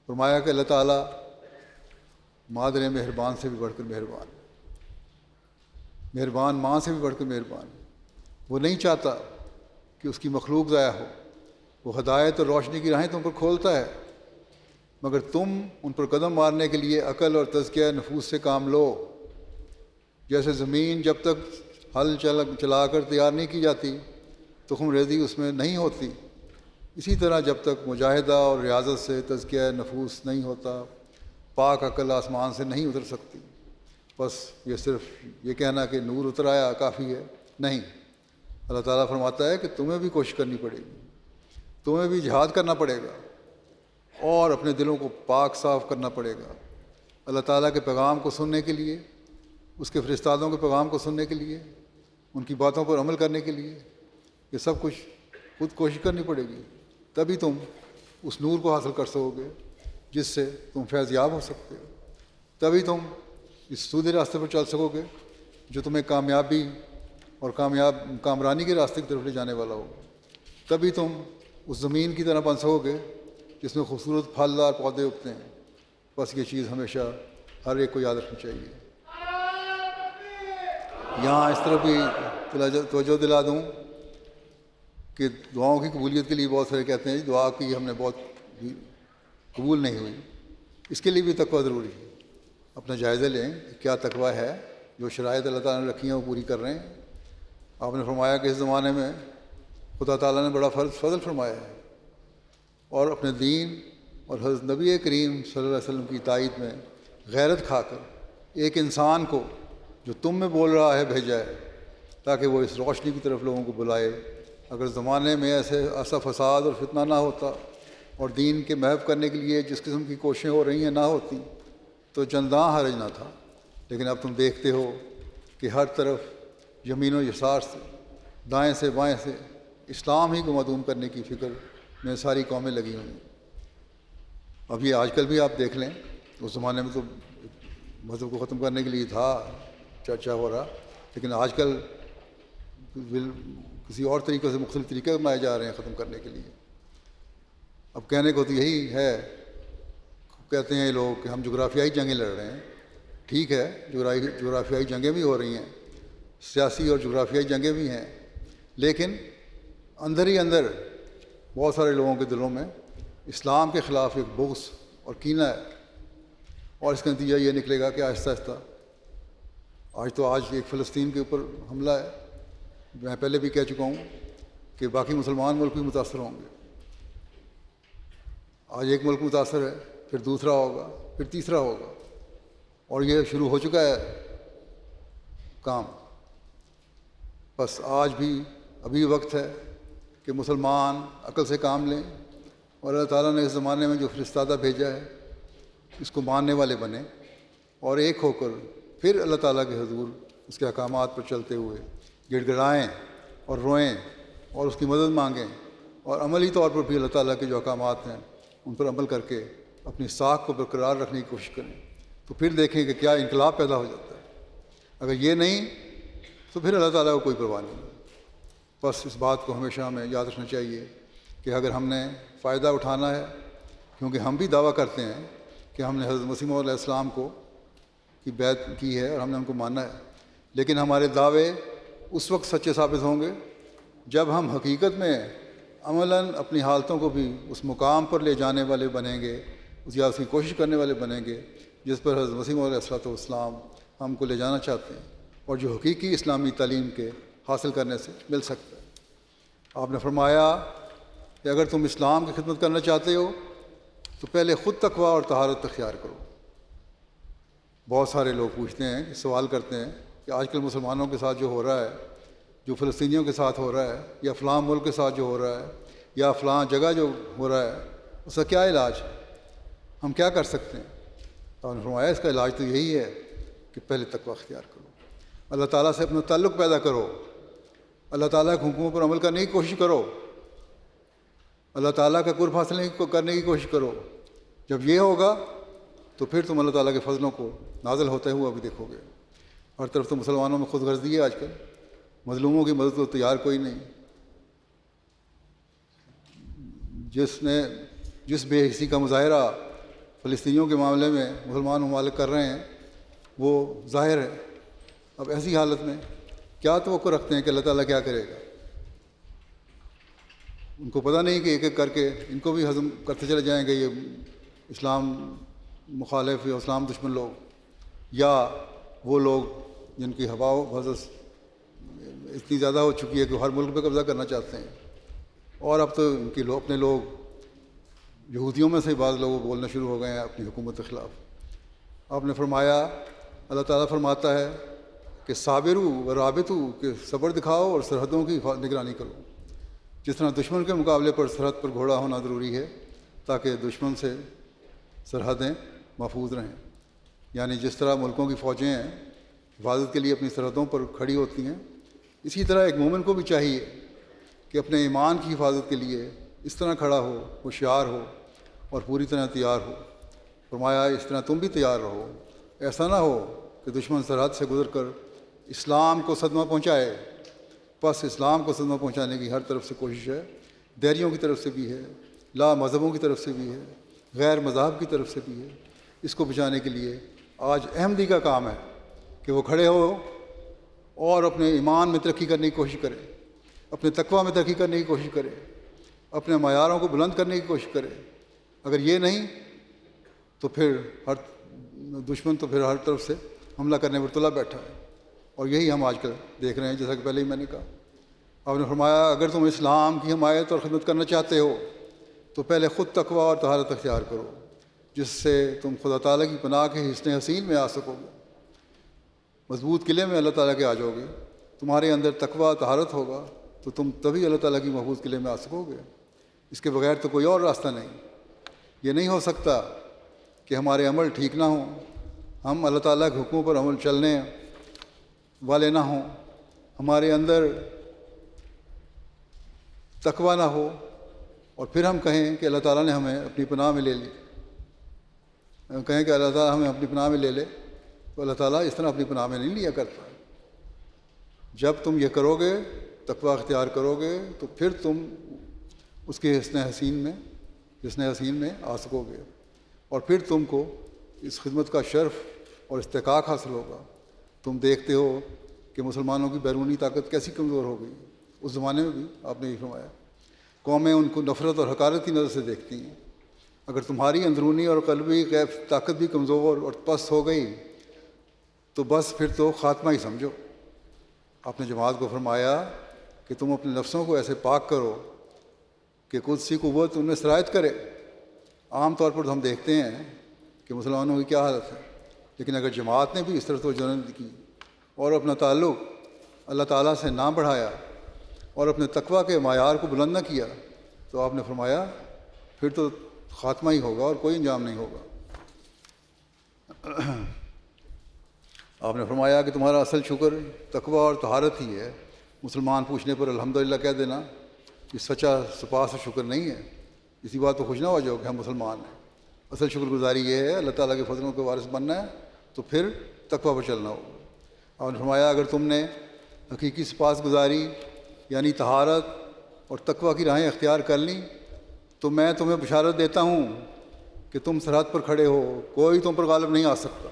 فرمایا کہ اللہ تعالیٰ مادر مہربان سے بھی بڑھ کر مہربان، مہربان ماں سے بھی بڑھ کر مہربان۔ وہ نہیں چاہتا کہ اس کی مخلوق ضائع ہو، وہ ہدایت اور روشنی کی راہیں تم پر کھولتا ہے، مگر تم ان پر قدم مارنے کے لیے عقل اور تزکیہ نفوس سے کام لو۔ جیسے زمین جب تک ہل چلا کر تیار نہیں کی جاتی تخم ریزی اس میں نہیں ہوتی، اسی طرح جب تک مجاہدہ اور ریاضت سے تزکیہ نفوس نہیں ہوتا پاک عقل آسمان سے نہیں اتر سکتی۔ بس یہ صرف یہ کہنا کہ نور اتر آیا کافی ہے نہیں۔ اللہ تعالیٰ فرماتا ہے کہ تمہیں بھی کوشش کرنی پڑے گی، تمہیں بھی جہاد کرنا پڑے گا اور اپنے دلوں کو پاک صاف کرنا پڑے گا۔ اللہ تعالیٰ کے پیغام کو سننے کے لیے، اس کے فرستادوں کے پیغام کو سننے کے لیے، ان کی باتوں پر عمل کرنے کے لیے یہ سب کچھ خود کوشش کرنی پڑے گی، تبھی تم اس نور کو حاصل کر سکو گے جس سے تم فیض یاب ہو سکتے ہو، تبھی تم اس سودھے راستے پر چل سکو گے جو تمہیں کامیابی اور کامرانی کے راستے کی طرف لے جانے والا ہو. تبھی تم اس زمین کی طرح بن سکو گے جس میں خوبصورت پھلدار پودے اگتے ہیں. بس یہ چیز ہمیشہ ہر ایک کو یاد رکھنی چاہیے. یہاں اس طرح بھی توجہ دلا دوں کہ دعاؤں کی قبولیت کے لیے بہت سارے کہتے ہیں دعا کی ہم نے بہت قبول نہیں ہوئی. اس کے لیے بھی تقویٰ ضروری ہے. اپنا جائزہ لیں کہ کیا تقویٰ ہے. جو شرائط اللہ تعالیٰ نے رکھی ہیں وہ پوری کر رہے ہیں. آپ نے فرمایا کہ اس زمانے میں خدا تعالیٰ نے بڑا فضل فرمایا ہے اور اپنے دین اور حضرت نبی کریم صلی اللہ علیہ وسلم کی تائید میں غیرت کھا کر ایک انسان کو جو تم میں بول رہا ہے بھیجا ہے تاکہ وہ اس روشنی کی طرف لوگوں کو بلائے. اگر زمانے میں ایسا فساد اور فتنہ نہ ہوتا اور دین کے محو کرنے کے لیے جس قسم کی کوششیں ہو رہی ہیں نہ ہوتی تو چنداں حرج نہ تھا. لیکن اب تم دیکھتے ہو کہ ہر طرف یمین و یسار سے دائیں سے بائیں سے اسلام ہی کو معدوم کرنے کی فکر میں ساری قومیں لگی ہوئی ہیں. اب یہ آج کل بھی آپ دیکھ لیں. اس زمانے میں تو مذہب کو ختم کرنے کے لیے تھا چرچا ہو رہا, لیکن آج کل کسی اور طریقے سے مختلف طریقے اپنائے جا رہے ہیں ختم کرنے کے لیے. اب کہنے کو تو یہی ہے, کہتے ہیں یہ لوگ کہ ہم جغرافیائی جنگیں لڑ رہے ہیں. ٹھیک ہے, جغرافیائی جنگیں بھی ہو رہی ہیں, سیاسی اور جغرافیائی جنگیں بھی ہیں, لیکن اندر ہی اندر بہت سارے لوگوں کے دلوں میں اسلام کے خلاف ایک بغض اور کینہ ہے. اور اس کا نتیجہ یہ نکلے گا کہ آہستہ آہستہ آج ایک فلسطین کے اوپر حملہ ہے. میں پہلے بھی کہہ چکا ہوں کہ باقی مسلمان ملک بھی متاثر ہوں گے. آج ایک ملک متاثر ہے, پھر دوسرا ہوگا, پھر تیسرا ہوگا, اور یہ شروع ہو چکا ہے کام. بس آج بھی ابھی وقت ہے کہ مسلمان عقل سے کام لیں اور اللہ تعالیٰ نے اس زمانے میں جو فرستادہ بھیجا ہے اس کو ماننے والے بنیں اور ایک ہو کر پھر اللہ تعالیٰ کے حضور اس کے احکامات پر چلتے ہوئے گڑ گڑائیں اور روئیں اور اس کی مدد مانگیں اور عملی طور پر بھی اللہ تعالیٰ کے جو احکامات ہیں ان پر عمل کر کے اپنی ساکھ کو برقرار رکھنے کی کوشش کریں. تو پھر دیکھیں کہ کیا انقلاب پیدا ہو جاتا ہے. اگر یہ نہیں تو پھر اللہ تعالیٰ کو کوئی پرواہ نہیں. بس اس بات کو ہمیشہ ہمیں یاد رکھنا چاہیے کہ اگر ہم نے فائدہ اٹھانا ہے, کیونکہ ہم بھی دعویٰ کرتے ہیں کہ ہم نے حضرت مسیح علیہ السلام کی بیعت کی ہے اور ہم نے ان کو مانا ہے, لیکن ہمارے دعوے اس وقت سچے ثابت ہوں گے جب ہم حقیقت میں عملاً اپنی حالتوں کو بھی اس مقام پر لے جانے والے بنیں گے یا اس کی کوشش کرنے والے بنیں گے جس پر حضرت مسیح علیہ السلام ہم کو لے جانا چاہتے ہیں اور جو حقیقی اسلامی تعلیم کے حاصل کرنے سے مل سکتا ہے. آپ نے فرمایا کہ اگر تم اسلام کی خدمت کرنا چاہتے ہو تو پہلے خود تقویٰ اور طہارت اختیار کرو. بہت سارے لوگ پوچھتے ہیں, سوال کرتے ہیں کہ آج کل مسلمانوں کے ساتھ جو ہو رہا ہے, جو فلسطینیوں کے ساتھ ہو رہا ہے, یا فلاں ملک کے ساتھ جو ہو رہا ہے, یا فلاں جگہ جو ہو رہا ہے, اس کا کیا علاج ہے, ہم کیا کر سکتے ہیں؟ تو انہوں نے فرمایا اس کا علاج تو یہی ہے کہ پہلے تقویٰ اختیار کرو, اللہ تعالیٰ سے اپنا تعلق پیدا کرو, اللہ تعالیٰ کے حکموں پر عمل کرنے کی کوشش کرو, اللہ تعالیٰ کا قرب حاصل کرنے کی کوشش کرو. جب یہ ہوگا تو پھر تم اللہ تعالیٰ کے فضلوں کو نازل ہوتے ہوئے بھی دیکھو گے. ہر طرف تو مسلمانوں میں خود غرضی ہے آج کل, مظلوموں کی مدد کو تیار کوئی نہیں. جس بے حسی کا مظاہرہ فلسطینیوں کے معاملے میں مسلمان ممالک کر رہے ہیں وہ ظاہر ہے. اب ایسی حالت میں کیا توقع رکھتے ہیں کہ اللہ تعالیٰ کیا کرے گا؟ ان کو پتہ نہیں کہ ایک ایک کر کے ان کو بھی ہضم کرتے چلے جائیں گے یہ اسلام مخالف یا اسلام دشمن لوگ, یا وہ لوگ جن کی ہوا و بزس اتنی زیادہ ہو چکی ہے کہ ہر ملک پہ قبضہ کرنا چاہتے ہیں. اور اب تو ان کے اپنے لوگ یہودیوں میں سے بعض لوگ بولنا شروع ہو گئے ہیں اپنی حکومت کے خلاف. آپ نے فرمایا, اللہ تعالیٰ فرماتا ہے کہ صابرو و رابطو کہ صبر دکھاؤ اور سرحدوں کی نگرانی کرو. جس طرح دشمن کے مقابلے پر سرحد پر گھوڑا ہونا ضروری ہے تاکہ دشمن سے سرحدیں محفوظ رہیں, یعنی جس طرح ملکوں کی فوجیں ہیں حفاظت کے لیے اپنی سرحدوں پر کھڑی ہوتی ہیں, اسی طرح ایک مومن کو بھی چاہیے کہ اپنے ایمان کی حفاظت کے لیے اس طرح کھڑا ہو, ہوشیار ہو اور پوری طرح تیار ہو. فرمایا اس طرح تم بھی تیار رہو, ایسا نہ ہو کہ دشمن سرحد سے گزر کر اسلام کو صدمہ پہنچائے، بس اسلام کو صدمہ پہنچانے کی ہر طرف سے کوشش ہے، دیریوں کی طرف سے بھی ہے، لا مذہبوں کی طرف سے بھی ہے، غیر مذاہب کی طرف سے بھی ہے۔ اس کو بچانے کے لیے آج احمدی کا کام ہے کہ وہ کھڑے ہو اور اپنے ایمان میں ترقی کرنے کی کوشش کرے، اپنے تقویٰ میں ترقی کرنے کی کوشش کرے، اپنے معیاروں کو بلند کرنے کی کوشش کرے۔ اگر یہ نہیں تو پھر ہر دشمن تو پھر ہر طرف سے حملہ کرنے پر تلا بیٹھا ہے، اور یہی ہم آج کل دیکھ رہے ہیں۔ جیسا کہ پہلے ہی میں نے کہا، آپ نے فرمایا اگر تم اسلام کی حمایت اور خدمت کرنا چاہتے ہو تو پہلے خود تقویٰ اور طہارت اختیار کرو، جس سے تم خدا تعالیٰ کی پناہ کے حصن حسین میں آ سکو گے، مضبوط قلعے میں اللہ تعالیٰ کے آ جاؤ گے۔ تمہارے اندر تقویٰ طہارت ہوگا تو تم تبھی اللہ تعالیٰ کی محفوظ قلعے میں آ سکو گے، اس کے بغیر تو کوئی اور راستہ نہیں۔ یہ نہیں ہو سکتا کہ ہمارے عمل ٹھیک نہ ہوں، ہم اللہ تعالیٰ کے حکموں پر عمل چلنے والے نہ ہوں، ہمارے اندر تقویٰ نہ ہو، اور پھر ہم کہیں کہ اللہ تعالیٰ نے ہمیں اپنی پناہ میں لے لی، کہیں کہ اللہ تعالیٰ ہمیں اپنی پناہ میں لے لے، تو اللہ تعالیٰ اس طرح اپنی پناہ میں نہیں لیا کرتا۔ جب تم یہ کرو گے، تقویٰ اختیار کرو گے، تو پھر تم اس کے حسن حسین میں آ سکو گے، اور پھر تم کو اس خدمت کا شرف اور استحقاق حاصل ہوگا۔ تم دیکھتے ہو کہ مسلمانوں کی بیرونی طاقت کیسی کمزور ہو گئی۔ اس زمانے میں بھی آپ نے یہ فرمایا قومیں ان کو نفرت اور حقارت کی نظر سے دیکھتی ہیں۔ اگر تمہاری اندرونی اور قلبی طاقت بھی کمزور اور پست ہو گئی تو بس پھر تو خاتمہ ہی سمجھو۔ آپ نے جماعت کو فرمایا کہ تم اپنے نفسوں کو ایسے پاک کرو کہ قدسی قوت ان میں سرایت کرے۔ عام طور پر ہم دیکھتے ہیں کہ مسلمانوں کی کیا حالت ہے، لیکن اگر جماعت نے بھی اس طرح توجہ نہ کی اور اپنا تعلق اللہ تعالیٰ سے نہ بڑھایا اور اپنے تقویٰ کے معیار کو بلند نہ کیا، تو آپ نے فرمایا پھر تو خاتمہ ہی ہوگا اور کوئی انجام نہیں ہوگا۔ آپ نے فرمایا کہ تمہارا اصل شکر تقویٰ اور طہارت ہی ہے۔ مسلمان پوچھنے پر الحمدللہ کہہ دینا کہ سچا سپاس و شکر نہیں ہے، اسی بات پہ خوش نہ ہو جاؤ کہ ہم مسلمان ہیں۔ اصل شکر گزاری یہ ہے اللہ تعالیٰ کے فضلوں کے وارث بننا ہے، تو پھر تقویٰ پر چلنا ہوگا۔ آپ نے فرمایا اگر تم نے حقیقی سپاس گزاری یعنی طہارت اور تقویٰ کی راہیں اختیار کر لیں تو میں تمہیں بشارت دیتا ہوں کہ تم سرحد پر کھڑے ہو، کوئی تم پر غالب نہیں آ سکتا۔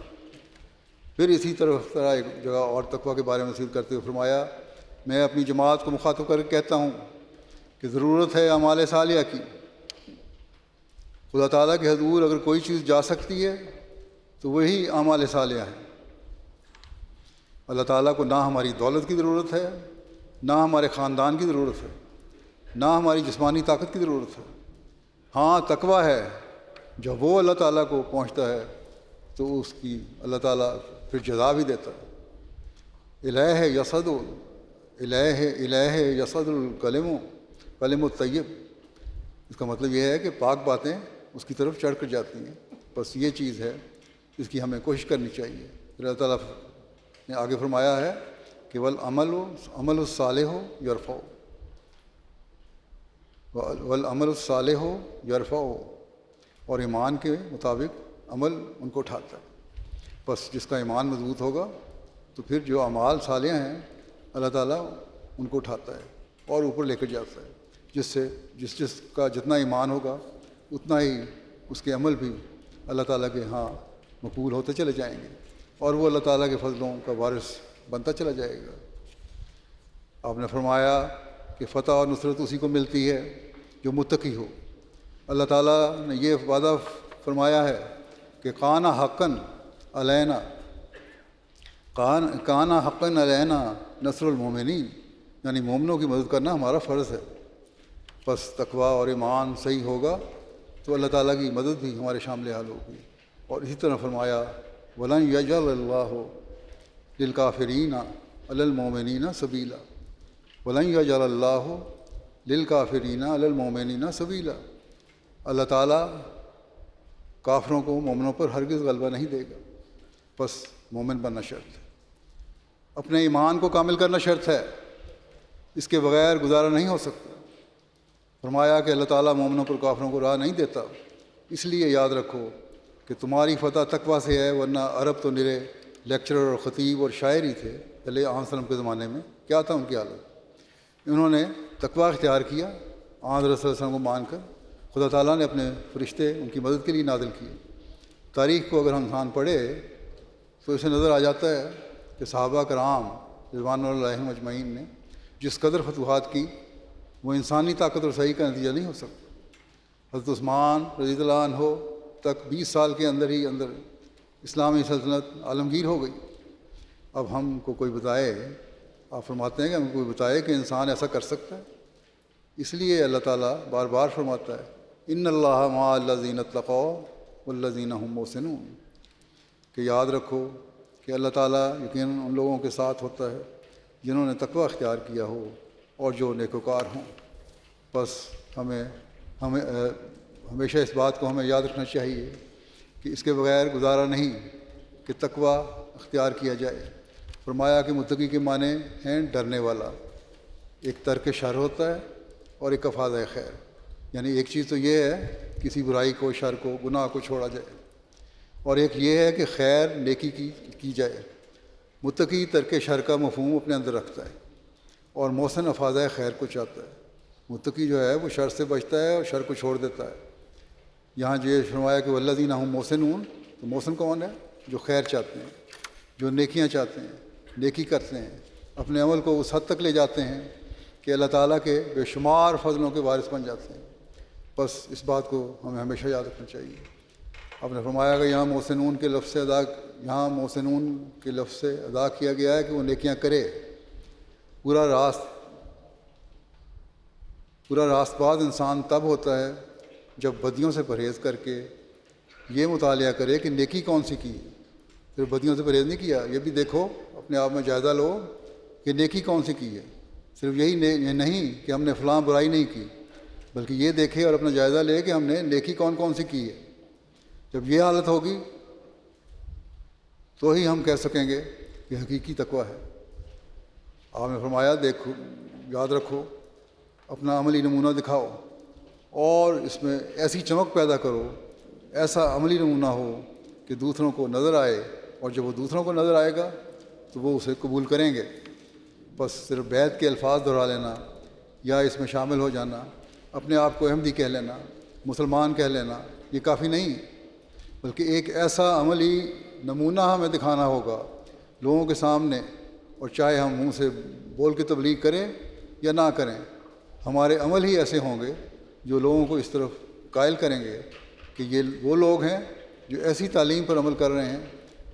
پھر اسی طرح ایک جگہ اور تقویٰ کے بارے میں نصیحت کرتے ہوئے فرمایا میں اپنی جماعت کو مخاطب کر کے کہتا ہوں کہ ضرورت ہے اعمال صالحہ کی۔ خدا تعالیٰ کے حضور اگر کوئی چیز جا سکتی ہے تو وہی اعمال صالحہ ہیں۔ اللہ تعالیٰ کو نہ ہماری دولت کی ضرورت ہے، نہ ہمارے خاندان کی ضرورت ہے، نہ ہماری جسمانی طاقت کی ضرورت ہے۔ ہاں تقویٰ ہے، جب وہ اللہ تعالیٰ کو پہنچتا ہے تو اس کی اللہ تعالیٰ پھر جزا بھی دیتا ہے۔ الہ یصعد الکلم الطیب، اس کا مطلب یہ ہے کہ پاک باتیں اس کی طرف چڑھ کر جاتی ہیں۔ بس یہ چیز ہے اس کی ہمیں کوشش کرنی چاہیے۔ پھر اللہ تعالیٰ نے آگے فرمایا ہے کہ والعمل الصالح یرفع، والعمل الصالح یرفع، اور ایمان کے مطابق عمل ان کو اٹھاتا ہے۔ بس جس کا ایمان مضبوط ہوگا تو پھر جو اعمال صالحہ ہیں اللہ تعالیٰ ان کو اٹھاتا ہے اور اوپر لے کر جاتا ہے، جس سے جس کا جتنا ایمان ہوگا اتنا ہی اس کے عمل بھی اللہ تعالیٰ کے ہاں مقبول ہوتے چلے جائیں گے، اور وہ اللہ تعالیٰ کے فضلوں کا وارث بنتا چلا جائے گا۔ آپ نے فرمایا کہ فتح اور نصرت اسی کو ملتی ہے جو متقی ہو۔ اللہ تعالیٰ نے یہ وعدہ فرمایا ہے کہ کان حقاً علینا نصر المومنین، یعنی مومنوں کی مدد کرنا ہمارا فرض ہے۔ بس تقویٰ اور ایمان صحیح ہوگا تو اللہ تعالیٰ کی مدد بھی ہمارے شامل حال ہوگی۔ اور اسی طرح فرمایا وَلَن يَجْعَلَ اللَّهُ لِلْكَافِرِينَ عَلَى الْمُؤْمِنِينَ سَبِيلًا، وَلَن يَجْعَلَ اللَّهُ لِلْكَافِرِينَ عَلَى الْمُؤْمِنِينَ سَبِيلًا، اللہ تعالیٰ کافروں کو مومنوں پر ہرگز غلبہ نہیں دے گا۔ بس مومن بننا شرط ہے، اپنے ایمان کو کامل کرنا شرط ہے، اس کے بغیر گزارا نہیں ہو سکتا۔ فرمایا کہ اللہ تعالیٰ مومنوں پر کافروں کو راہ نہیں دیتا، اس لیے یاد رکھو کہ تمہاری فتح تقویٰ سے ہے، ورنہ عرب تو نرے لیکچرر اور خطیب اور شاعر ہی تھے پہلے آن وسلم کے زمانے میں. کیا تھا ان کی حالت؟ انہوں نے تقویٰ اختیار کیا آن رسول اللہ علیہ وسلم کو مان کر. خدا تعالیٰ نے اپنے فرشتے ان کی مدد کے لیے نازل کیے. تاریخ کو اگر ہم انسان پڑھے تو اسے نظر آ جاتا ہے کہ صحابہ کرام رضوان اللہ علیہم اجمعین نے جس قدر فتوحات کی وہ انسانی طاقت اور صحیح کا نتیجہ نہیں ہو سکتا. حضرت عثمان رضی اللہ عنہ تک 20 سال کے اندر ہی اندر اسلامی سلطنت عالمگیر ہو گئی. اب ہم کو کوئی بتائے، آپ فرماتے ہیں کہ ہم کوئی بتائے کہ انسان ایسا کر سکتا ہے. اس لیے اللہ تعالیٰ بار بار فرماتا ہے ان اللہ مع الذین اتقوا والذین هم محسنون، کہ یاد رکھو کہ اللہ تعالیٰ یقیناً ان لوگوں کے ساتھ ہوتا ہے جنہوں نے تقویٰ اختیار کیا ہو اور جو نیکوکار ہوں. بس ہمیں ہمیشہ اس بات کو ہمیں یاد رکھنا چاہیے کہ اس کے بغیر گزارا نہیں کہ تقویٰ اختیار کیا جائے. فرمایا کہ متقی کے معنی ہیں ڈرنے والا. ایک ترک شر ہوتا ہے اور ایک افاظ خیر. یعنی ایک چیز تو یہ ہے کسی برائی کو، شر کو، گناہ کو چھوڑا جائے، اور ایک یہ ہے کہ خیر نیکی کی جائے. متقی ترک شر کا مفہوم اپنے اندر رکھتا ہے اور محسن افاظ خیر کو چاہتا ہے. متقی جو ہے وہ شر سے بچتا ہے اور شر کو چھوڑ دیتا ہے. یہاں جو یہ فرمایا کہ والذین هم محسنون، تو محسن کون ہے؟ جو خیر چاہتے ہیں، جو نیکیاں چاہتے ہیں، نیکی کرتے ہیں، اپنے عمل کو اس حد تک لے جاتے ہیں کہ اللہ تعالیٰ کے بے شمار فضلوں کے وارث بن جاتے ہیں. بس اس بات کو ہمیں ہمیشہ یاد رکھنا چاہیے. آپ نے فرمایا کہ یہاں محسنون کے لفظ سے ادا کیا گیا ہے کہ وہ نیکیاں کرے. پورا راست باز انسان تب ہوتا ہے جب بدیوں سے پرہیز کر کے یہ مطالعہ کرے کہ نیکی کون سی کی. پھر بدیوں سے پرہیز نہیں کیا، یہ بھی دیکھو اپنے آپ میں جائزہ لو کہ نیکی کون سی کی ہے. صرف یہی نہیں کہ ہم نے فلاں برائی نہیں کی، بلکہ یہ دیکھے اور اپنا جائزہ لے کہ ہم نے نیکی کون کون سی کی ہے. جب یہ حالت ہوگی تو ہی ہم کہہ سکیں گے کہ حقیقی تقویٰ ہے. آپ نے فرمایا دیکھو، یاد رکھو، اپنا عملی نمونہ دکھاؤ اور اس میں ایسی چمک پیدا کرو، ایسا عملی نمونہ ہو کہ دوسروں کو نظر آئے، اور جب وہ دوسروں کو نظر آئے گا تو وہ اسے قبول کریں گے. بس صرف بیعت کے الفاظ دہرا لینا یا اس میں شامل ہو جانا، اپنے آپ کو احمدی کہہ لینا، مسلمان کہہ لینا، یہ کافی نہیں، بلکہ ایک ایسا عملی نمونہ ہمیں دکھانا ہوگا لوگوں کے سامنے. اور چاہے ہم منہ سے بول کے تبلیغ کریں یا نہ کریں، ہمارے عمل ہی ایسے ہوں گے جو لوگوں کو اس طرف قائل کریں گے کہ یہ وہ لوگ ہیں جو ایسی تعلیم پر عمل کر رہے ہیں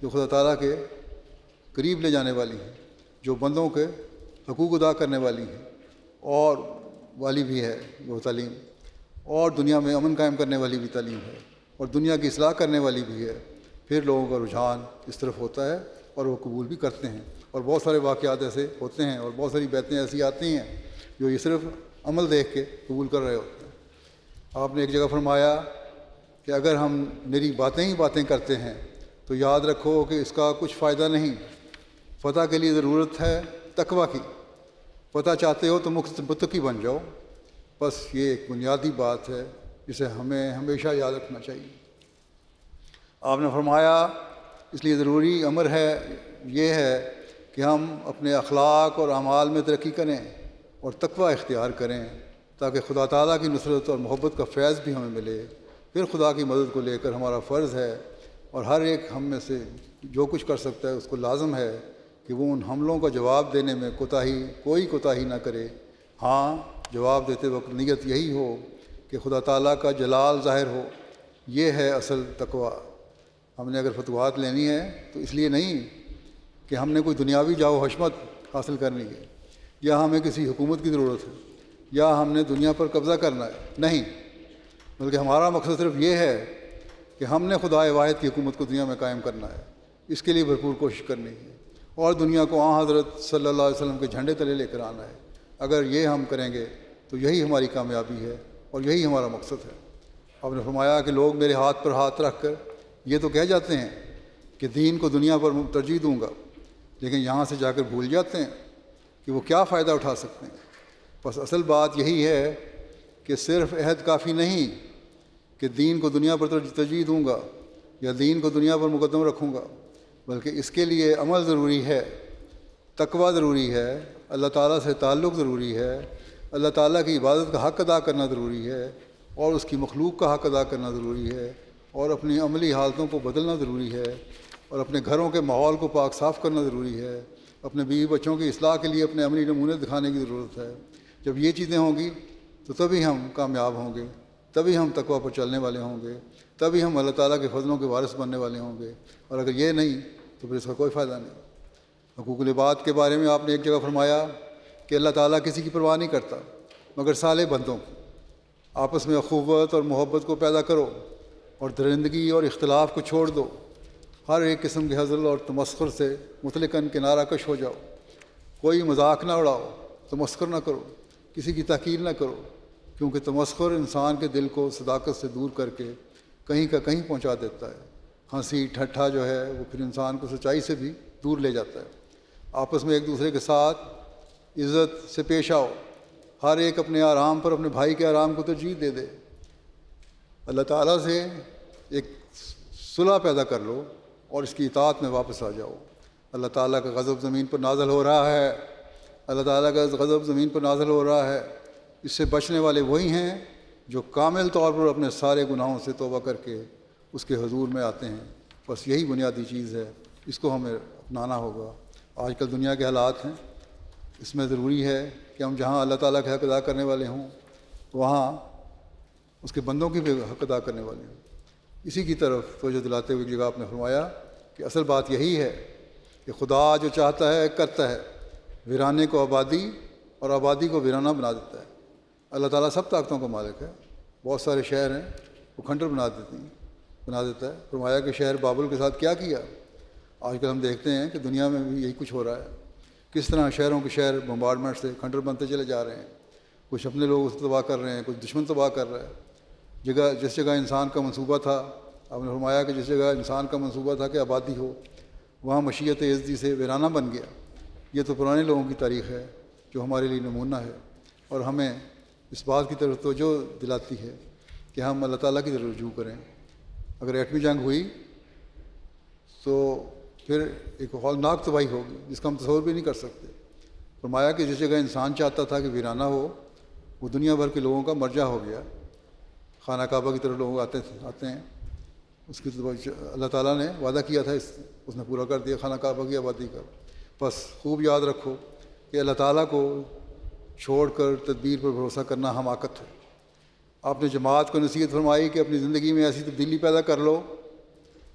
جو خدا تعالیٰ کے قریب لے جانے والی ہیں، جو بندوں کے حقوق ادا کرنے والی ہیں اور والی بھی ہے وہ تعلیم، اور دنیا میں امن قائم کرنے والی بھی تعلیم ہے، اور دنیا کی اصلاح کرنے والی بھی ہے. پھر لوگوں کا رجحان اس طرف ہوتا ہے اور وہ قبول بھی کرتے ہیں. اور بہت سارے واقعات ایسے ہوتے ہیں اور بہت ساری بیتیں ایسی آتی ہیں جو یہ صرف عمل دیکھ کے قبول کر رہے ہوتے ہیں. آپ نے ایک جگہ فرمایا کہ اگر ہم میری باتیں کرتے ہیں تو یاد رکھو کہ اس کا کچھ فائدہ نہیں. فتح کے لیے ضرورت ہے تقویٰ کی. فتح چاہتے ہو تو متقی بن جاؤ. بس یہ ایک بنیادی بات ہے جسے ہمیں ہمیشہ یاد رکھنا چاہیے. آپ نے فرمایا اس لیے ضروری امر ہے یہ ہے کہ ہم اپنے اخلاق اور اعمال میں ترقی کریں اور تقویٰ اختیار کریں تاکہ خدا تعالیٰ کی نصرت اور محبت کا فیض بھی ہمیں ملے. پھر خدا کی مدد کو لے کر ہمارا فرض ہے اور ہر ایک ہم میں سے جو کچھ کر سکتا ہے اس کو لازم ہے کہ وہ ان حملوں کا جواب دینے میں کوئی کوتاہی نہ کرے. ہاں، جواب دیتے وقت نیت یہی ہو کہ خدا تعالیٰ کا جلال ظاہر ہو. یہ ہے اصل تقویٰ. ہم نے اگر فتوحات لینی ہے تو اس لیے نہیں کہ ہم نے کوئی دنیاوی جاؤ حشمت حاصل کرنی ہے یا ہمیں کسی حکومت کی ضرورت ہے یا ہم نے دنیا پر قبضہ کرنا ہے، نہیں، بلکہ ہمارا مقصد صرف یہ ہے کہ ہم نے خدا واحد کی حکومت کو دنیا میں قائم کرنا ہے. اس کے لیے بھرپور کوشش کرنی ہے اور دنیا کو حضرت صلی اللہ علیہ وسلم کے جھنڈے تلے لے کر آنا ہے. اگر یہ ہم کریں گے تو یہی ہماری کامیابی ہے اور یہی ہمارا مقصد ہے. آپ نے فرمایا کہ لوگ میرے ہاتھ پر ہاتھ رکھ کر یہ تو کہہ جاتے ہیں کہ دین کو دنیا پر ترجیح دوں گا، لیکن یہاں سے جا کر بھول جاتے ہیں کہ وہ کیا فائدہ اٹھا سکتے ہیں. بس اصل بات یہی ہے کہ صرف عہد کافی نہیں کہ دین کو دنیا پر ترجیح دوں گا یا دین کو دنیا پر مقدم رکھوں گا، بلکہ اس کے لیے عمل ضروری ہے، تقویٰ ضروری ہے، اللہ تعالیٰ سے تعلق ضروری ہے، اللہ تعالیٰ کی عبادت کا حق ادا کرنا ضروری ہے، اور اس کی مخلوق کا حق ادا کرنا ضروری ہے، اور اپنی عملی حالتوں کو بدلنا ضروری ہے، اور اپنے گھروں کے ماحول کو پاک صاف کرنا ضروری ہے، اپنے بیوی بچوں کی اصلاح کے لیے اپنے عملی نمونے دکھانے کی ضرورت ہے۔ جب یہ چیزیں ہوں گی تو تبھی ہم کامیاب ہوں گے، تبھی ہم تقویٰ پر چلنے والے ہوں گے، تبھی ہم اللہ تعالیٰ کے فضلوں کے وارث بننے والے ہوں گے۔ اور اگر یہ نہیں تو پھر اس کا کوئی فائدہ نہیں۔ حقوق العباد کے بارے میں آپ نے ایک جگہ فرمایا کہ اللہ تعالیٰ کسی کی پرواہ نہیں کرتا مگر صالح بندوں کی۔ آپس میں اخوت اور محبت کو پیدا کرو اور درندگی اور اختلاف کو چھوڑ دو، ہر ایک قسم کے ہزل اور تمسخر سے مطلقاً کنارہ کش ہو جاؤ۔ کوئی مذاق نہ اڑاؤ، تمسخر نہ کرو، کسی کی تحقیر نہ کرو، کیونکہ تمسخر انسان کے دل کو صداقت سے دور کر کے کہیں کا کہیں پہنچا دیتا ہے۔ ہنسی ٹھٹھا جو ہے وہ پھر انسان کو سچائی سے بھی دور لے جاتا ہے۔ آپس میں ایک دوسرے کے ساتھ عزت سے پیش آؤ، ہر ایک اپنے آرام پر اپنے بھائی کے آرام کو ترجیح دے دے۔ اللہ تعالیٰ سے ایک صلح پیدا کر لو اور اس کی اطاعت میں واپس آ جاؤ۔ اللہ تعالیٰ کا غضب زمین پر نازل ہو رہا ہے، اللہ تعالیٰ کا غضب زمین پر نازل ہو رہا ہے۔ اس سے بچنے والے وہی ہیں جو کامل طور پر اپنے سارے گناہوں سے توبہ کر کے اس کے حضور میں آتے ہیں۔ بس یہی بنیادی چیز ہے، اس کو ہمیں اپنانا ہوگا۔ آج کل دنیا کے حالات ہیں، اس میں ضروری ہے کہ ہم جہاں اللہ تعالیٰ کے حق ادا کرنے والے ہوں وہاں اس کے بندوں کی بھی حق ادا کرنے والے ہوں۔ اسی کی طرف توجہ دلاتے ہوئے ایک جگہ آپ نے فرمایا کہ اصل بات یہی ہے کہ خدا جو چاہتا ہے کرتا ہے، ویرانے کو آبادی اور آبادی کو ویرانہ بنا دیتا ہے۔ اللہ تعالیٰ سب طاقتوں کا مالک ہے۔ بہت سارے شہر ہیں وہ کھنڈر بنا دیتا ہے۔ فرمایا کہ شہر بابل کے ساتھ کیا کیا۔ آج کل ہم دیکھتے ہیں کہ دنیا میں بھی یہی کچھ ہو رہا ہے، کس طرح شہروں کے شہر بمبارڈمنٹ سے کھنڈر بنتے چلے جا رہے ہیں۔ کچھ اپنے لوگ اس کو تباہ کر رہے ہیں، کچھ دشمن تباہ کر رہا ہے۔ جس جگہ انسان کا منصوبہ تھا، آپ نے فرمایا کہ جس جگہ انسان کا منصوبہ تھا کہ آبادی ہو، وہاں مشیت عزتی سے ویرانہ بن گیا۔ یہ تو پرانے لوگوں کی تاریخ ہے جو ہمارے لیے نمونہ ہے، اور ہمیں اس بات کی طرف توجہ دلاتی ہے کہ ہم اللہ تعالیٰ کی طرف رجوع کریں۔ اگر ایٹمی جنگ ہوئی تو پھر ایک ہولناک تباہی ہوگی جس کا ہم تصور بھی نہیں کر سکتے۔ فرمایا کہ جس جگہ انسان چاہتا تھا کہ ویرانہ ہو، وہ دنیا بھر کے لوگوں کا مرجع ہو گیا۔ خانہ کعبہ کی طرف لوگ آتے ہیں، اس کی اللہ تعالیٰ نے وعدہ کیا تھا، اس نے پورا کر دیا خانہ کعبہ کی آبادی کا۔ بس خوب یاد رکھو کہ اللہ تعالیٰ کو چھوڑ کر تدبیر پر بھروسہ کرنا حماقت ہے۔ آپ نے جماعت کو نصیحت فرمائی کہ اپنی زندگی میں ایسی تبدیلی پیدا کر لو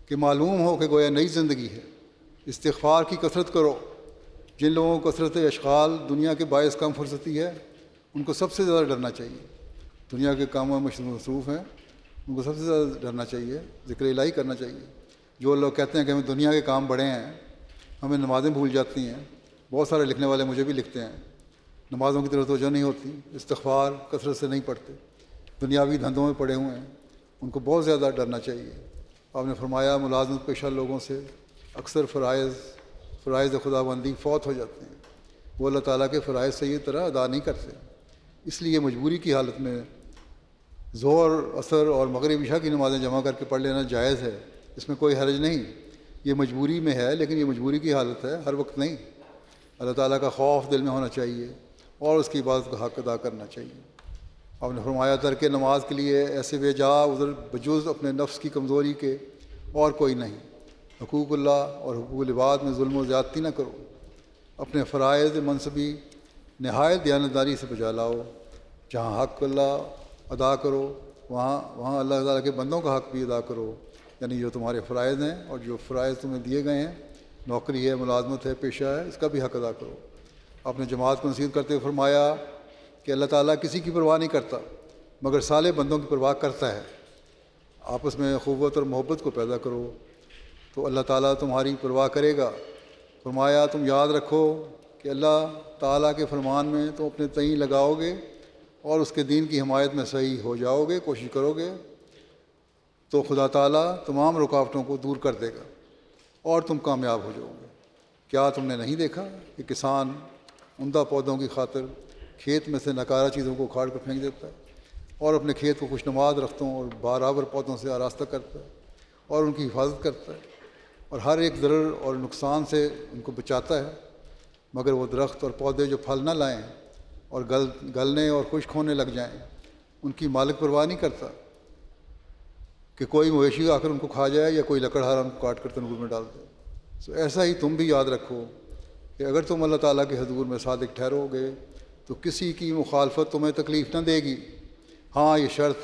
کہ معلوم ہو کہ گویا نئی زندگی ہے۔ استغفار کی کثرت کرو۔ جن لوگوں کو کثرت اشغال دنیا کے باعث کم فرصتی ہے، ان کو سب سے زیادہ ڈرنا چاہیے۔ دنیا کے کاموں میں مصروف ہیں، ان کو سب سے زیادہ ڈرنا چاہیے، ذکر الہی کرنا چاہیے۔ جو لوگ کہتے ہیں کہ ہمیں دنیا کے کام بڑے ہیں، ہمیں نمازیں بھول جاتی ہیں، بہت سارے لکھنے والے مجھے بھی لکھتے ہیں، نمازوں کی طرف توجہ نہیں ہوتی، استغفار کثرت سے نہیں پڑھتے، دنیاوی دھندوں میں پڑے ہوئے ہیں، ان کو بہت زیادہ ڈرنا چاہیے۔ آپ نے فرمایا ملازمت پیشہ لوگوں سے اکثر فرائض خدا بندی فوت ہو جاتے ہیں، وہ اللہ تعالیٰ کے فرائض صحیح طرح ادا نہیں کرتے۔ اس لیے مجبوری کی حالت میں ظہر، عصر اور مغرب عشاء کی نمازیں جمع کر کے پڑھ لینا جائز ہے، اس میں کوئی حرج نہیں۔ یہ مجبوری میں ہے، لیکن یہ مجبوری کی حالت ہے، ہر وقت نہیں۔ اللہ تعالیٰ کا خوف دل میں ہونا چاہیے اور اس کی عبادت کا حق ادا کرنا چاہیے۔ آپ نے فرمایا ترک نماز کے لیے ایسے بے جا عذر بجز اپنے نفس کی کمزوری کے اور کوئی نہیں۔ حقوق اللہ اور حقوق العباد میں ظلم و زیادتی نہ کرو، اپنے فرائض منصبی نہایت دیانتداری سے بجا لاؤ۔ جہاں حق اللہ ادا کرو وہاں اللہ تعالیٰ کے بندوں کا حق بھی ادا کرو، یعنی جو تمہارے فرائض ہیں اور جو فرائض تمہیں دیے گئے ہیں، نوکری ہے، ملازمت ہے، پیشہ ہے، اس کا بھی حق ادا کرو۔ آپ نے جماعت کو نصیحت کرتے ہوئے فرمایا کہ اللہ تعالیٰ کسی کی پرواہ نہیں کرتا مگر صالح بندوں کی پرواہ کرتا ہے۔ آپس میں اخوت اور محبت کو پیدا کرو تو اللہ تعالیٰ تمہاری پرواہ کرے گا۔ فرمایا تم یاد رکھو کہ اللہ تعالیٰ کے فرمان میں تم اپنے تئیں لگاؤ گے اور اس کے دین کی حمایت میں صحیح ہو جاؤ گے، کوشش کرو گے تو خدا تعالیٰ تمام رکاوٹوں کو دور کر دے گا اور تم کامیاب ہو جاؤ گے۔ کیا تم نے نہیں دیکھا کہ کسان عمدہ پودوں کی خاطر کھیت میں سے ناکارہ چیزوں کو اکھاڑ کر پھینک دیتا ہے اور اپنے کھیت کو خوشنما درختوں اور برابر پودوں سے آراستہ کرتا ہے اور ان کی حفاظت کرتا ہے، اور ہر ایک ضرر اور نقصان سے ان کو بچاتا ہے، مگر وہ درخت اور پودے جو پھل نہ لائیں اور گلنے اور خشک ہونے لگ جائیں، ان کی مالک پرواہ نہیں کرتا کہ کوئی مویشی آ کر ان کو کھا جائے یا کوئی لکڑہارا ان کو کاٹ کر تنور میں ڈال دے۔ سو ایسا ہی تم بھی یاد رکھو کہ اگر تم اللہ تعالیٰ کے حضور میں صادق ٹھہرو گے تو کسی کی مخالفت تمہیں تکلیف نہ دے گی۔ ہاں، یہ شرط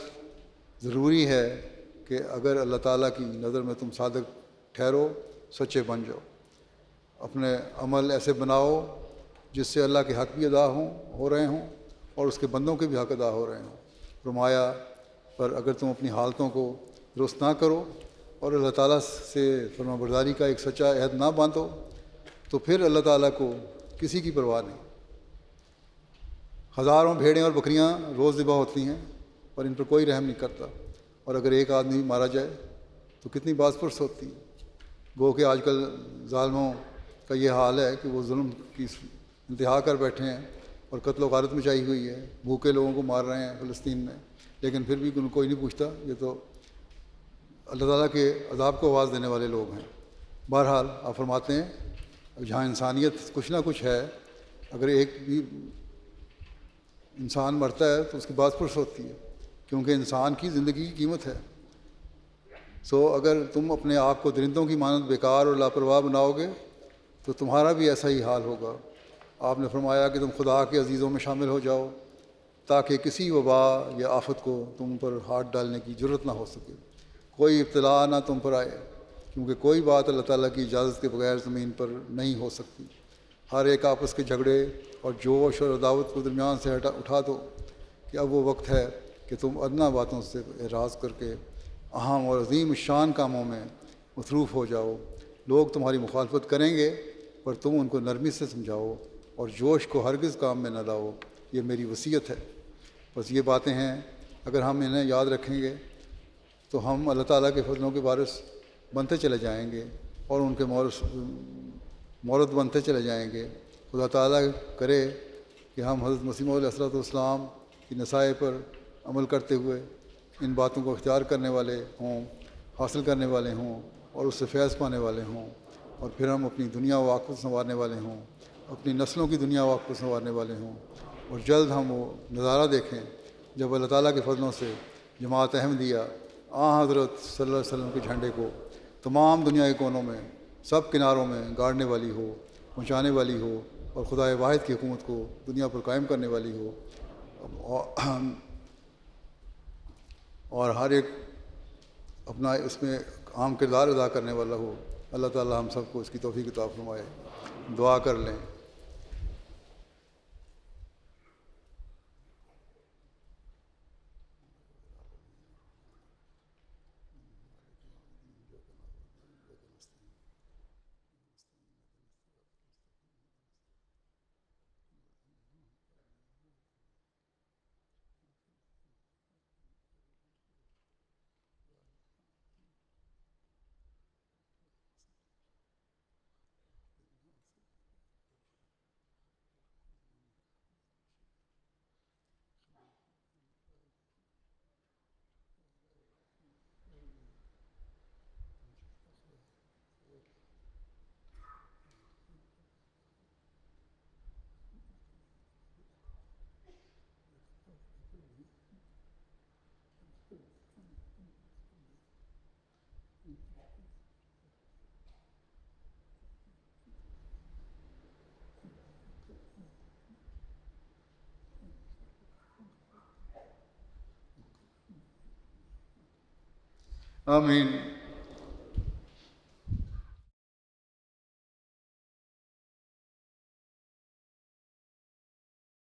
ضروری ہے کہ اگر اللہ تعالیٰ کی نظر میں تم صادق ٹھہرو، سچے بن جاؤ، اپنے عمل ایسے بناؤ جس سے اللہ کے حق بھی ادا ہو رہے ہوں اور اس کے بندوں کے بھی حق ادا ہو رہے ہوں۔ فرمایا، پر اگر تم اپنی حالتوں کو درست نہ کرو اور اللہ تعالیٰ سے فرما برداری کا ایک سچا عہد نہ باندھو تو پھر اللہ تعالیٰ کو کسی کی پرواہ نہیں۔ ہزاروں بھیڑیں اور بکریاں روز ذبح ہوتی ہیں پر ان پر کوئی رحم نہیں کرتا، اور اگر ایک آدمی مارا جائے تو کتنی باز پرس ہوتی ہے۔ گو کہ آج کل ظالموں کا یہ حال ہے کہ وہ ظلم کی انتہا کر بیٹھے ہیں اور قتل و غارت مچائی ہوئی ہے، بھوکے لوگوں کو مار رہے ہیں فلسطین میں، لیکن پھر بھی کوئی نہیں پوچھتا، یہ تو اللہ تعالیٰ کے عذاب کو آواز دینے والے لوگ ہیں۔ بہرحال آپ فرماتے ہیں جہاں انسانیت کچھ نہ کچھ ہے، اگر ایک بھی انسان مرتا ہے تو اس کی باز پرس ہوتی ہے، کیونکہ انسان کی زندگی کی قیمت ہے۔ سو اگر تم اپنے آپ کو درندوں کی مانند بیکار اور لاپرواہ بناؤ گے تو تمہارا بھی ایسا ہی حال ہوگا۔ آپ نے فرمایا کہ تم خدا کے عزیزوں میں شامل ہو جاؤ تاکہ کسی وبا یا آفت کو تم پر ہاتھ ڈالنے کی جرت نہ ہو سکے، کوئی ابتلا نہ تم پر آئے، کیونکہ کوئی بات اللہ تعالیٰ کی اجازت کے بغیر زمین پر نہیں ہو سکتی۔ ہر ایک آپس کے جھگڑے اور جوش اور عداوت کو درمیان سے اٹھا دو کہ اب وہ وقت ہے کہ تم ادنیٰ باتوں سے اعراض کر کے اہم اور عظیم الشان کاموں میں مصروف ہو جاؤ۔ لوگ تمہاری مخالفت کریں گے پر تم ان کو نرمی سے سمجھاؤ اور جوش کو ہرگز کام میں نہ لاؤ، یہ میری وصیت ہے۔ بس یہ باتیں ہیں، اگر ہم انہیں یاد رکھیں گے تو ہم اللہ تعالیٰ کے فضلوں کے وارث بنتے چلے جائیں گے اور ان کے مورد بنتے چلے جائیں گے۔ خدا تعالیٰ کرے کہ ہم حضرت مسیح علیہ الصلوۃ والسلام کی نصائح پر عمل کرتے ہوئے ان باتوں کو اختیار کرنے والے ہوں، حاصل کرنے والے ہوں اور اس سے فیض پانے والے ہوں، اور پھر ہم اپنی دنیا و آخرت سنوارنے والے ہوں، اپنی نسلوں کی دنیا و آخرت سنوارنے والے ہوں، اور جلد ہم وہ نظارہ دیکھیں جب اللہ تعالیٰ کے فضلوں سے جماعت احمدیہ حضرت صلی اللہ علیہ وسلم کے جھنڈے کو تمام دنیا کے کونوں میں سب کناروں میں گاڑنے والی ہو، پہنچانے والی ہو، اور خدائے واحد کی حکومت کو دنیا پر قائم کرنے والی ہو، اور ہر ایک اپنا اس میں اہم کردار ادا کرنے والا ہو۔ اللہ تعالیٰ ہم سب کو اس کی توفیق عطا فرمائے۔ دعا کر لیں۔ آمین۔